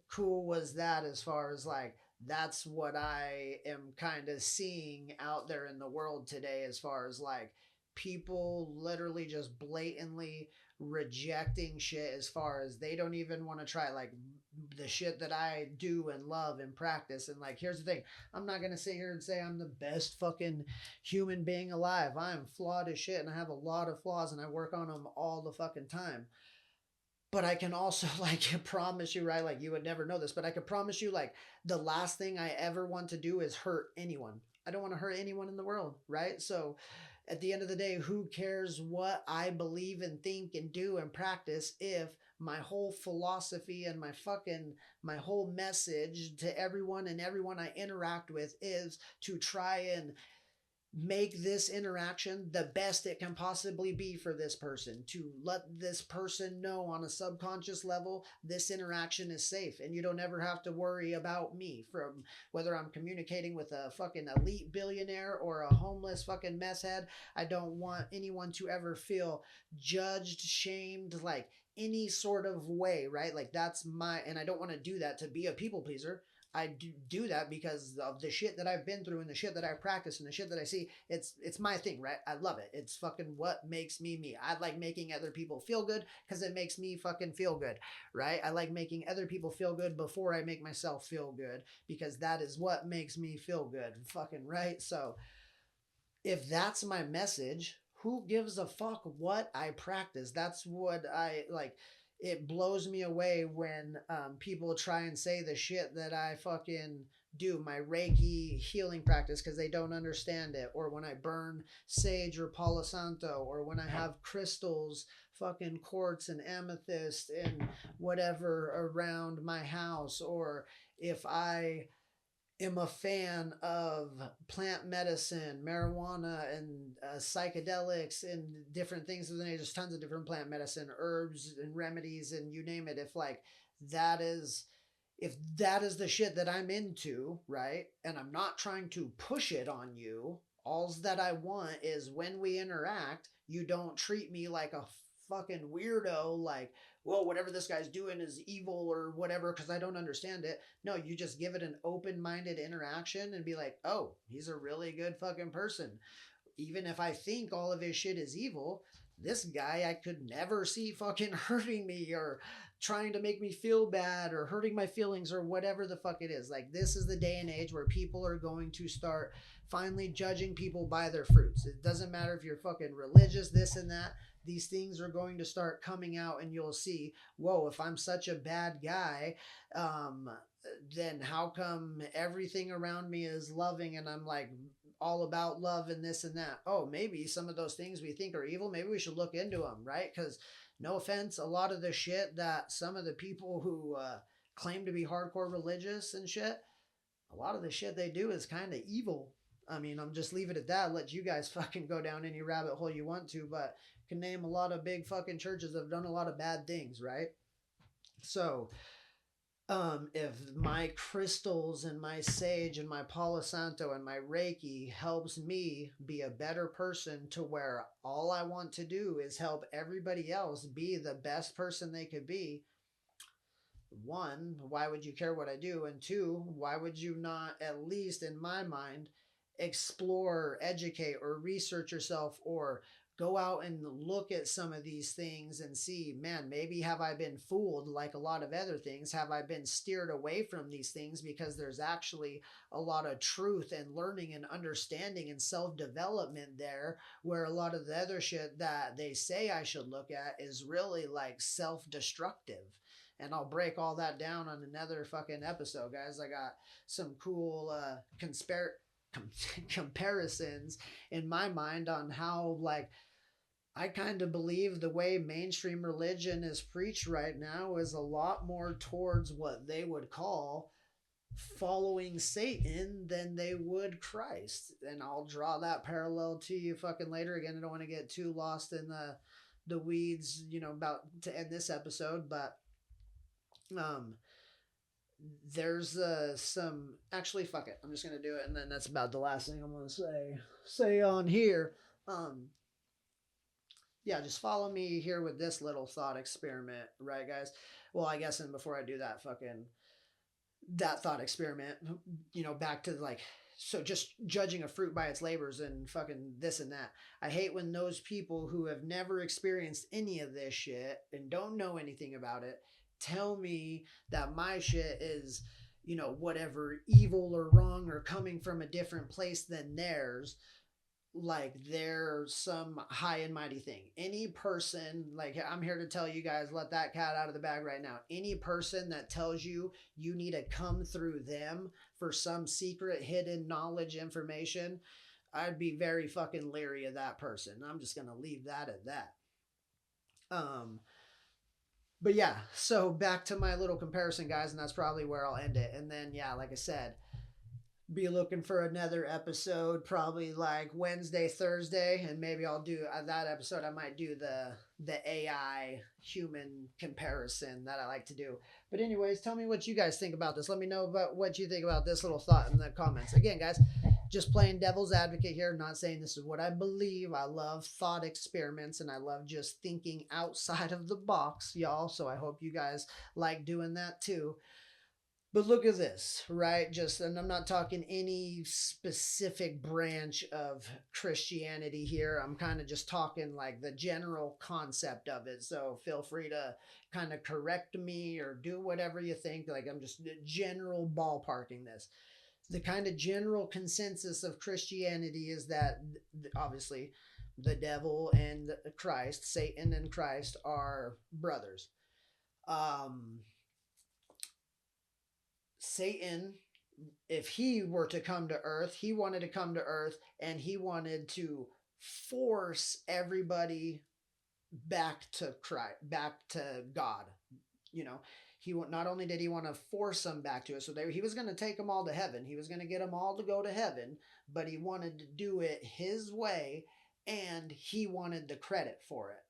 cool was that, as far as like that's what I am kind of seeing out there in the world today, as far as like people literally just blatantly rejecting shit, as far as they don't even want to try like the shit that I do and love and practice. And like, here's the thing, I'm not gonna sit here and say I'm the best fucking human being alive. I am flawed as shit and I have a lot of flaws and I work on them all the fucking time. But I can also like promise you, right? Like you would never know this, but I could promise you, like the last thing I ever want to do is hurt anyone. I don't want to hurt anyone in the world, right? So at the end of the day, who cares what I believe and think and do and practice if my whole philosophy and my whole message to everyone and everyone I interact with is to try and make this interaction the best it can possibly be for this person, to let this person know on a subconscious level this interaction is safe and you don't ever have to worry about me, from whether I'm communicating with a fucking elite billionaire or a homeless fucking mess head. I don't want anyone to ever feel judged, shamed, like any sort of way, right? Like that's and I don't want to do that to be a people pleaser. I do that because of the shit that I've been through and the shit that I practice and the shit that I see. It's my thing, right? I love it. It's fucking what makes me me. I like making other people feel good because it makes me fucking feel good, right? I like making other people feel good before I make myself feel good, because that is what makes me feel good, fucking right? So if that's my message, who gives a fuck what I practice? That's what I like. It blows me away when people try and say the shit that I fucking do, my Reiki healing practice, because they don't understand it, or when I burn sage or Palo Santo, or when I have crystals, fucking quartz and amethyst and whatever around my house, or if I am a fan of plant medicine, marijuana, and psychedelics and different things. There's tons of different plant medicine, herbs, and remedies, and you name it. That is if that is the shit that I'm into, right? And I'm not trying to push it on you. Alls that I want is when we interact, you don't treat me like a fucking weirdo, like, well, whatever this guy's doing is evil or whatever, because I don't understand it. No, you just give it an open minded interaction and be like, oh, he's a really good fucking person. Even if I think all of his shit is evil, this guy I could never see fucking hurting me or trying to make me feel bad or hurting my feelings or whatever the fuck it is. Like, this is the day and age where people are going to start finally judging people by their fruits. It doesn't matter if you're fucking religious, this and that. These things are going to start coming out, and you'll see, whoa, if I'm such a bad guy, um, then how come everything around me is loving and I'm like all about love and this and that? Oh, maybe some of those things we think are evil, maybe we should look into them, right? Because no offense, a lot of the shit that some of the people who claim to be hardcore religious and shit, a lot of the shit they do is kind of evil. I mean, I'm just leave it at that. Let you guys fucking go down any rabbit hole you want to, but can name a lot of big fucking churches that have done a lot of bad things, right? So, if my crystals and my sage and my Palo Santo and my Reiki helps me be a better person to where all I want to do is help everybody else be the best person they could be, one, why would you care what I do? And two, why would you not, at least in my mind, explore, educate, or research yourself, or go out and look at some of these things and see, man, maybe have I been fooled like a lot of other things? Have I been steered away from these things because there's actually a lot of truth and learning and understanding and self development there, where a lot of the other shit that they say I should look at is really like self destructive? And I'll break all that down on another fucking episode, guys. I got some cool comparisons in my mind on how, like, I kind of believe the way mainstream religion is preached right now is a lot more towards what they would call following Satan than they would Christ. And I'll draw that parallel to you fucking later. Again, I don't want to get too lost in the weeds, about to end this episode, but um there's some, actually, fuck it, I'm just gonna do it, and then that's about the last thing I'm gonna say on here. um yeah, just follow me here with this little thought experiment, right, guys? Well, I guess, and before I do that fucking that thought experiment, back to like, so just judging a fruit by its labors and fucking this and that. I hate when those people who have never experienced any of this shit and don't know anything about it tell me that my shit is, whatever, evil or wrong or coming from a different place than theirs, like they're some high and mighty thing. Any person, like, I'm here to tell you guys, let that cat out of the bag right now. Any person that tells you you need to come through them for some secret hidden knowledge information, I'd be very fucking leery of that person. I'm just gonna leave that at that. um but yeah, so back to my little comparison, guys, and that's probably where I'll end it. And then, yeah, like I said, be looking for another episode probably like Wednesday, Thursday, and maybe I'll do that episode. I might do the AI human comparison that I like to do. But anyways, tell me what you guys think about this. Let me know about what you think about this little thought in the comments. Again, guys, just playing devil's advocate here. I'm not saying this is what I believe. I love thought experiments and I love just thinking outside of the box, y'all. So I hope you guys like doing that too. But look at this, right? Just, and I'm not talking any specific branch of Christianity here. I'm kind of just talking like the general concept of it. So feel free to kind of correct me or do whatever you think. Like, I'm just general ballparking this. the kind of general consensus of Christianity is that obviously the devil and Christ, Satan and Christ, are brothers. Um, Satan, if he were to come to earth, he wanted to come to earth and he wanted to force everybody back to Christ, back to God. You know, not only did he want to force them back to it, so he was going to take them all to heaven. He was going to get them all to go to heaven, but he wanted to do it his way, and he wanted the credit for it,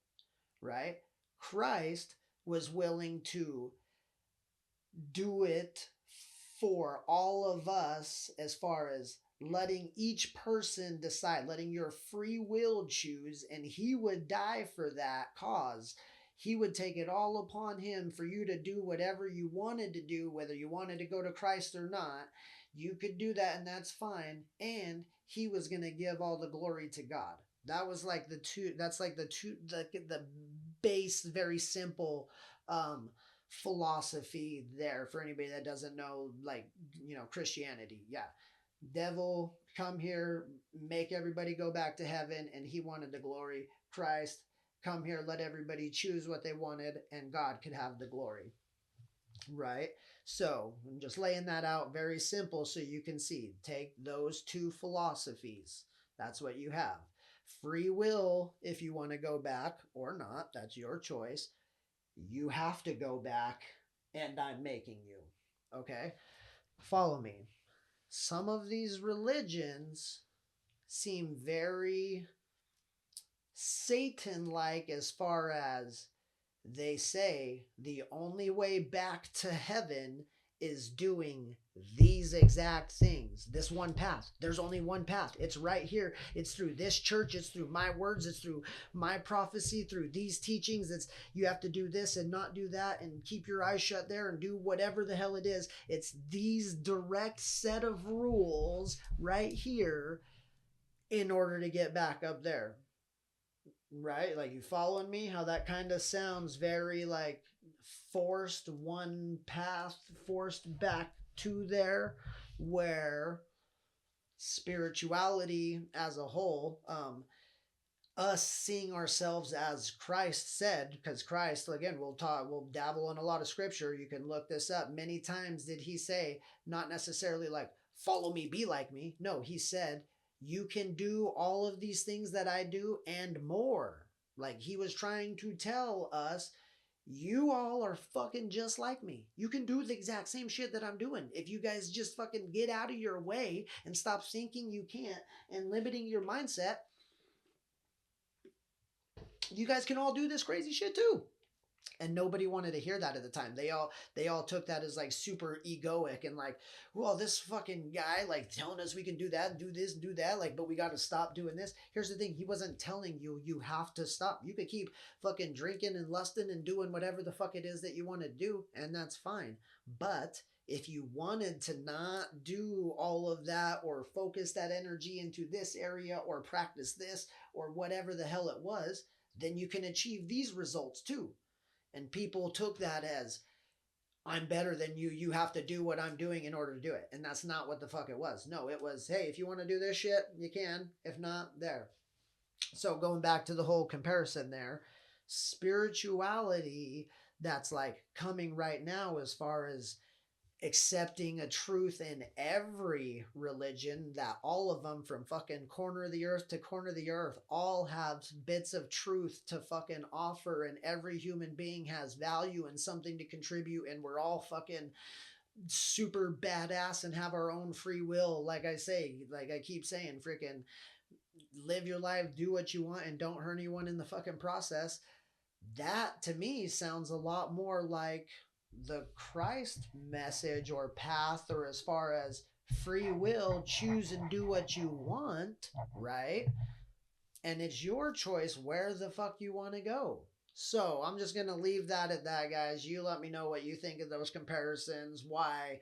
right? Christ was willing to do it for all of us as far as letting each person decide, letting your free will choose, and he would die for that cause. He would take it all upon him for you to do whatever you wanted to do, whether you wanted to go to Christ or not. You could do that, and that's fine. And he was going to give all the glory to God. That was like the two. That's like the base, very simple philosophy there for anybody that doesn't know, like, Christianity. Yeah, devil come here, make everybody go back to heaven, and he wanted the glory. Christ come here, let everybody choose what they wanted, and God could have the glory, right? So I'm just laying that out very simple so you can see. Take those two philosophies, that's what you have. Free will, if you want to go back or not, that's your choice. You have to go back, and I'm making you. Okay? Follow me. Some of these religions seem very Satan-like as far as they say the only way back to heaven is doing these exact things. This one path. There's only one path. It's right here. It's through this church. It's through my words. It's through my prophecy, through these teachings. It's you have to do this and not do that and keep your eyes shut there and do whatever the hell it is. It's these direct set of rules right here in order to get back up there. Right? Like, you following me? How that kind of sounds very like forced one path, forced back to there, where spirituality as a whole, us seeing ourselves as Christ said, because Christ, again, we'll dabble in a lot of scripture. You can look this up. Many times did he say, not necessarily like, follow me, be like me. No, he said, you can do all of these things that I do and more. Like, he was trying to tell us, you all are fucking just like me. You can do the exact same shit that I'm doing. If you guys just fucking get out of your way and stop thinking you can't and limiting your mindset, you guys can all do this crazy shit too. And nobody wanted to hear that at the time. They all took that as like super egoic and like, well, this fucking guy like telling us we can do that, do this, do that, like, but we got to stop doing this. Here's the thing: he wasn't telling you have to stop. You could keep fucking drinking and lusting and doing whatever the fuck it is that you want to do, and that's fine. But if you wanted to not do all of that or focus that energy into this area or practice this or whatever the hell it was, then you can achieve these results too. And people took that as, I'm better than you. You have to do what I'm doing in order to do it. And that's not what the fuck it was. No, it was, hey, if you want to do this shit, you can. If not, there. So going back to the whole comparison there, spirituality that's like coming right now as far as accepting a truth in every religion, that all of them from fucking corner of the earth to corner of the earth all have bits of truth to fucking offer, and every human being has value and something to contribute, and we're all fucking super badass and have our own free will. Like I say, like I keep saying, freaking live your life, do what you want, and don't hurt anyone in the fucking process. That to me sounds a lot more like the Christ message or path, or as far as free will, choose and do what you want, right? And it's your choice where the fuck you want to go. So I'm just going to leave that at that, guys. You let me know what you think of those comparisons, why,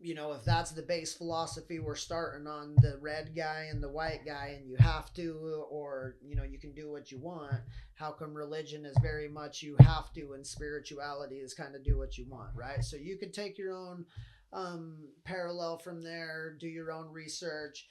if that's the base philosophy we're starting on, the red guy and the white guy, and you have to, or, you can do what you want. How come religion is very much you have to, and spirituality is kind of do what you want, right? So you could take your own parallel from there, do your own research.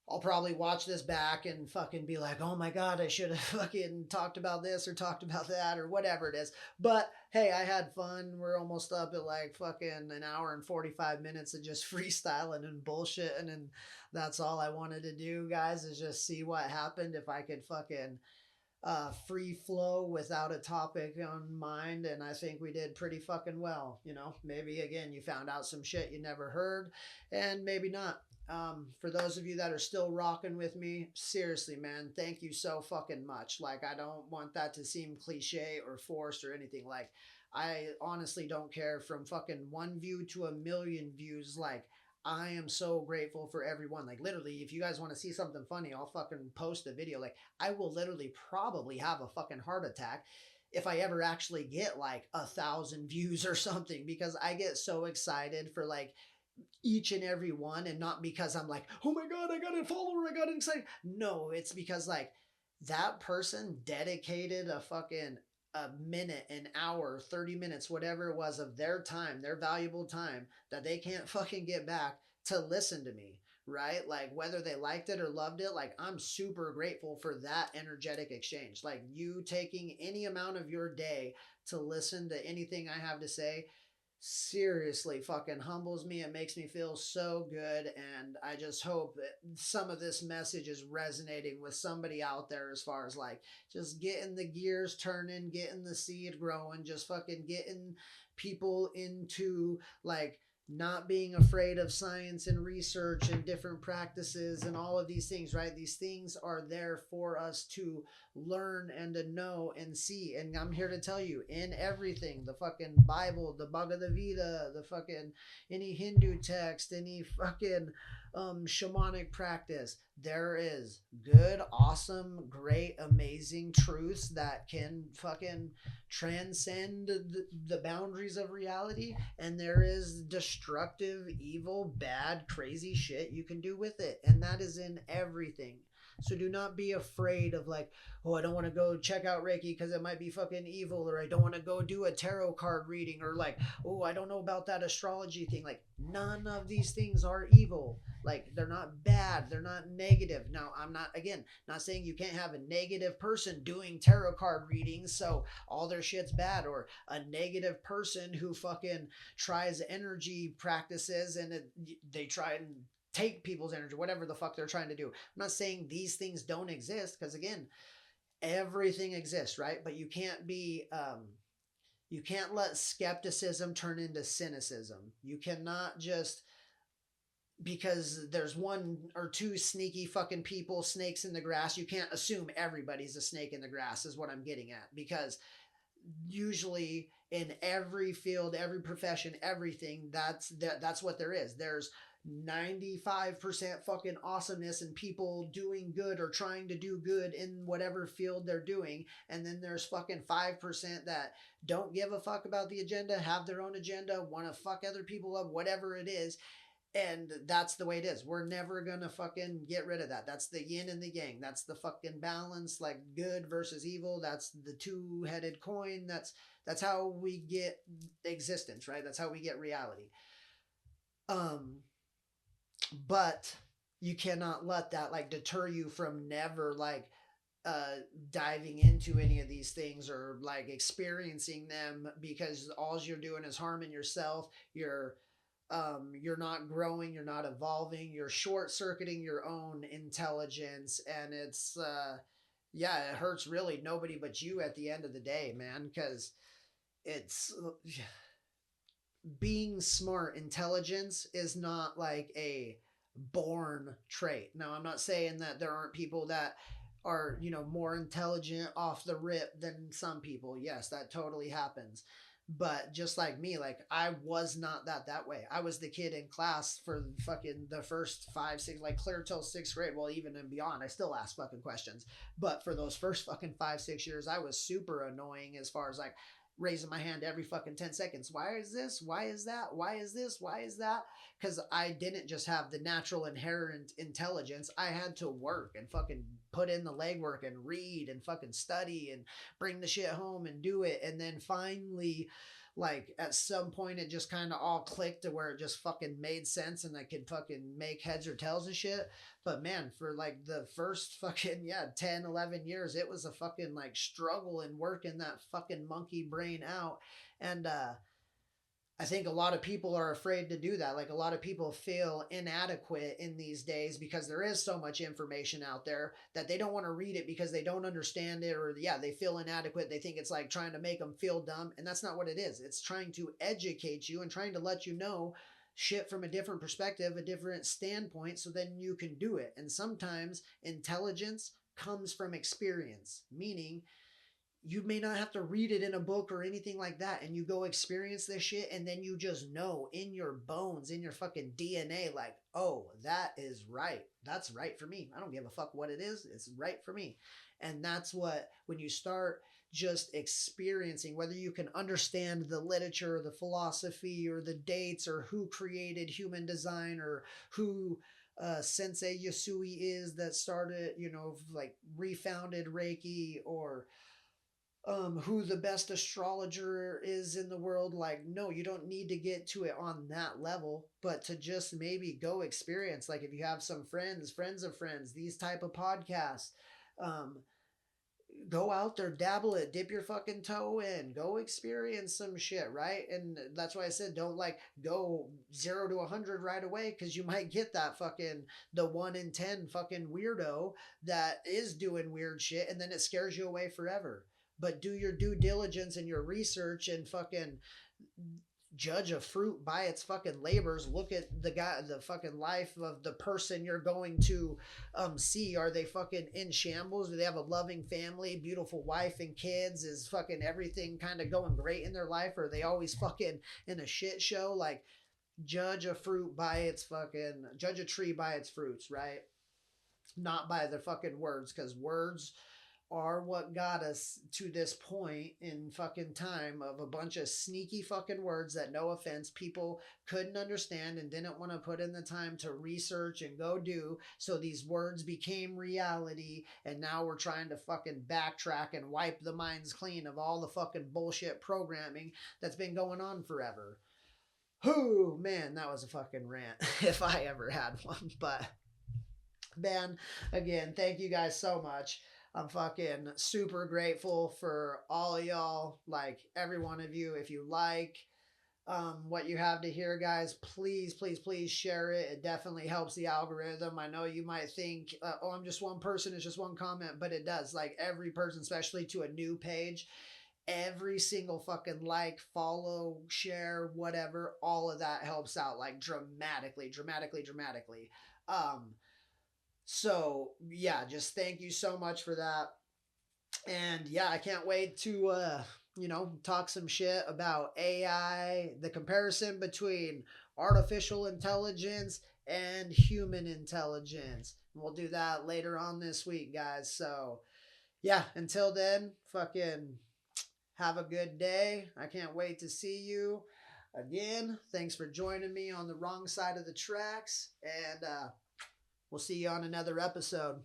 I'll probably watch this back and fucking be like, oh my God, I should have fucking talked about this or talked about that or whatever it is. But hey, I had fun. We're almost up at like fucking an hour and 45 minutes of just freestyling and bullshitting. And that's all I wanted to do, guys, is just see what happened if I could fucking free flow without a topic on mind. And I think we did pretty fucking well. You know, maybe again, you found out some shit you never heard, and maybe not. For those of you that are still rocking with me, seriously, man, thank you so fucking much. Like, I don't want that to seem cliche or forced or anything. Like, I honestly don't care from fucking 1 view to 1 million views. Like, I am so grateful for everyone. Like, literally, if you guys want to see something funny, I'll fucking post a video. Like, I will literally probably have a fucking heart attack if I ever actually get like 1,000 views or something, because I get so excited for like each and every one, and not because I'm like, oh my God, I got a follower, I got excited. No, it's because like that person dedicated a minute, an hour, 30 minutes, whatever it was of their time, their valuable time that they can't fucking get back to listen to me. Right? Like, whether they liked it or loved it, like, I'm super grateful for that energetic exchange. Like, you taking any amount of your day to listen to anything I have to say seriously fucking humbles me. It makes me feel so good. And I just hope that some of this message is resonating with somebody out there, as far as like just getting the gears turning, getting the seed growing, just fucking getting people into like not being afraid of science and research and different practices and all of these things, right? These things are there for us to learn and to know and see. And I'm here to tell you, in everything, the fucking Bible, the Bhagavad Gita, the fucking any Hindu text, any fucking shamanic practice, there is good, awesome, great, amazing truths that can fucking transcend the boundaries of reality. And there is destructive, evil, bad, crazy shit you can do with it. And that is in everything. So do not be afraid of like, oh, I don't want to go check out Reiki because it might be fucking evil, or I don't want to go do a tarot card reading, or like, oh, I don't know about that astrology thing. Like, none of these things are evil. Like, they're not bad, they're not negative. Now, I'm not, again, not saying you can't have a negative person doing tarot card readings, so all their shit's bad, or a negative person who fucking tries energy practices and they try and take people's energy, whatever the fuck they're trying to do. I'm not saying these things don't exist, because again, everything exists, right? But you can't be you can't let skepticism turn into cynicism. You cannot just, because there's one or two sneaky fucking people, snakes in the grass, you can't assume everybody's a snake in the grass, is what I'm getting at. Because usually in every field, every profession, everything, that's what there is. There's 95% fucking awesomeness and people doing good or trying to do good in whatever field they're doing. And then there's fucking 5% that don't give a fuck about the agenda, have their own agenda, want to fuck other people up, whatever it is. And that's the way it is. We're never gonna fucking get rid of that. That's the yin and the yang. That's the fucking balance, like good versus evil. That's the two-headed coin. That's how we get existence, right? That's how we get reality. But you cannot let that like deter you from never like diving into any of these things or like experiencing them, because all you're doing is harming yourself. You're not growing, you're not evolving, you're short-circuiting your own intelligence. And it's yeah, it hurts really nobody but you at the end of the day, man, because it's being smart. Intelligence is not like a born trait. Now, I'm not saying that there aren't people that are, you know, more intelligent off the rip than some people. Yes, that totally happens. But just like me, like I was not that way. I was the kid in class for fucking the first 5, 6, like clear till 6th grade. Well, even and beyond, I still ask fucking questions. But for those first fucking 5, 6 years, I was super annoying as far as like raising my hand every fucking 10 seconds. Why is this? Why is that? Why is this? Why is that? Because I didn't just have the natural inherent intelligence. I had to work and fucking put in the legwork and read and fucking study and bring the shit home and do it. And then finally, like at some point it just kind of all clicked to where it just fucking made sense and I could fucking make heads or tails of shit. But man, for like the first fucking, yeah, 10, 11 years, it was a fucking like struggle and working that fucking monkey brain out. And, I think a lot of people are afraid to do that. Like a lot of people feel inadequate in these days because there is so much information out there that they don't want to read it because they don't understand it, or yeah, they feel inadequate. They think it's like trying to make them feel dumb, and that's not what it is. It's trying to educate you and trying to let you know shit from a different perspective, a different standpoint, so then you can do it. And sometimes intelligence comes from experience, meaning you may not have to read it in a book or anything like that, and you go experience this shit, and then you just know in your bones, in your fucking DNA, like, oh, that is right, that's right for me. I don't give a fuck what it is, it's right for me. And that's what, when you start just experiencing, whether you can understand the literature or the philosophy or the dates or who created human design or who Sensei Yasui is that started, you know, like refounded Reiki, or who the best astrologer is in the world. Like, no, you don't need to get to it on that level, but to just maybe go experience, like if you have some friends of friends, these type of podcasts, um go out there, dabble it, dip your fucking toe in, go experience some shit, right? And that's why I said don't like go 0 to 100 right away, because you might get that fucking the 1 in 10 fucking weirdo that is doing weird shit, and then it scares you away forever. But do your due diligence and your research and fucking judge a fruit by its fucking labors. Look at the guy, the fucking life of the person you're going to see. Are they fucking in shambles? Do they have a loving family, beautiful wife and kids? Is fucking everything kind of going great in their life? Or are they always fucking in a shit show? Like, judge a fruit by its fucking, judge a tree by its fruits, right? Not by the fucking words, because words are what got us to this point in fucking time of a bunch of sneaky fucking words that, no offense, people couldn't understand and didn't want to put in the time to research and go do. So these words became reality, and now we're trying to fucking backtrack and wipe the minds clean of all the fucking bullshit programming that's been going on forever. Whoo, man, that was a fucking rant if I ever had one. But man, again, thank you guys so much. I'm fucking super grateful for all of y'all, like every one of you. If you like what you have to hear, guys, please, please, please share it. It definitely helps the algorithm. I know you might think, oh, I'm just one person, it's just one comment, but it does. Like every person, especially to a new page, every single fucking like, follow, share, whatever, all of that helps out like dramatically, dramatically, dramatically. So yeah, just thank you so much for that. And yeah, I can't wait to talk some shit about AI, the comparison between artificial intelligence and human intelligence. And we'll do that later on this week, guys. So yeah, until then, fucking have a good day. I can't wait to see you again. Thanks for joining me on the wrong side of the tracks, and we'll see you on another episode.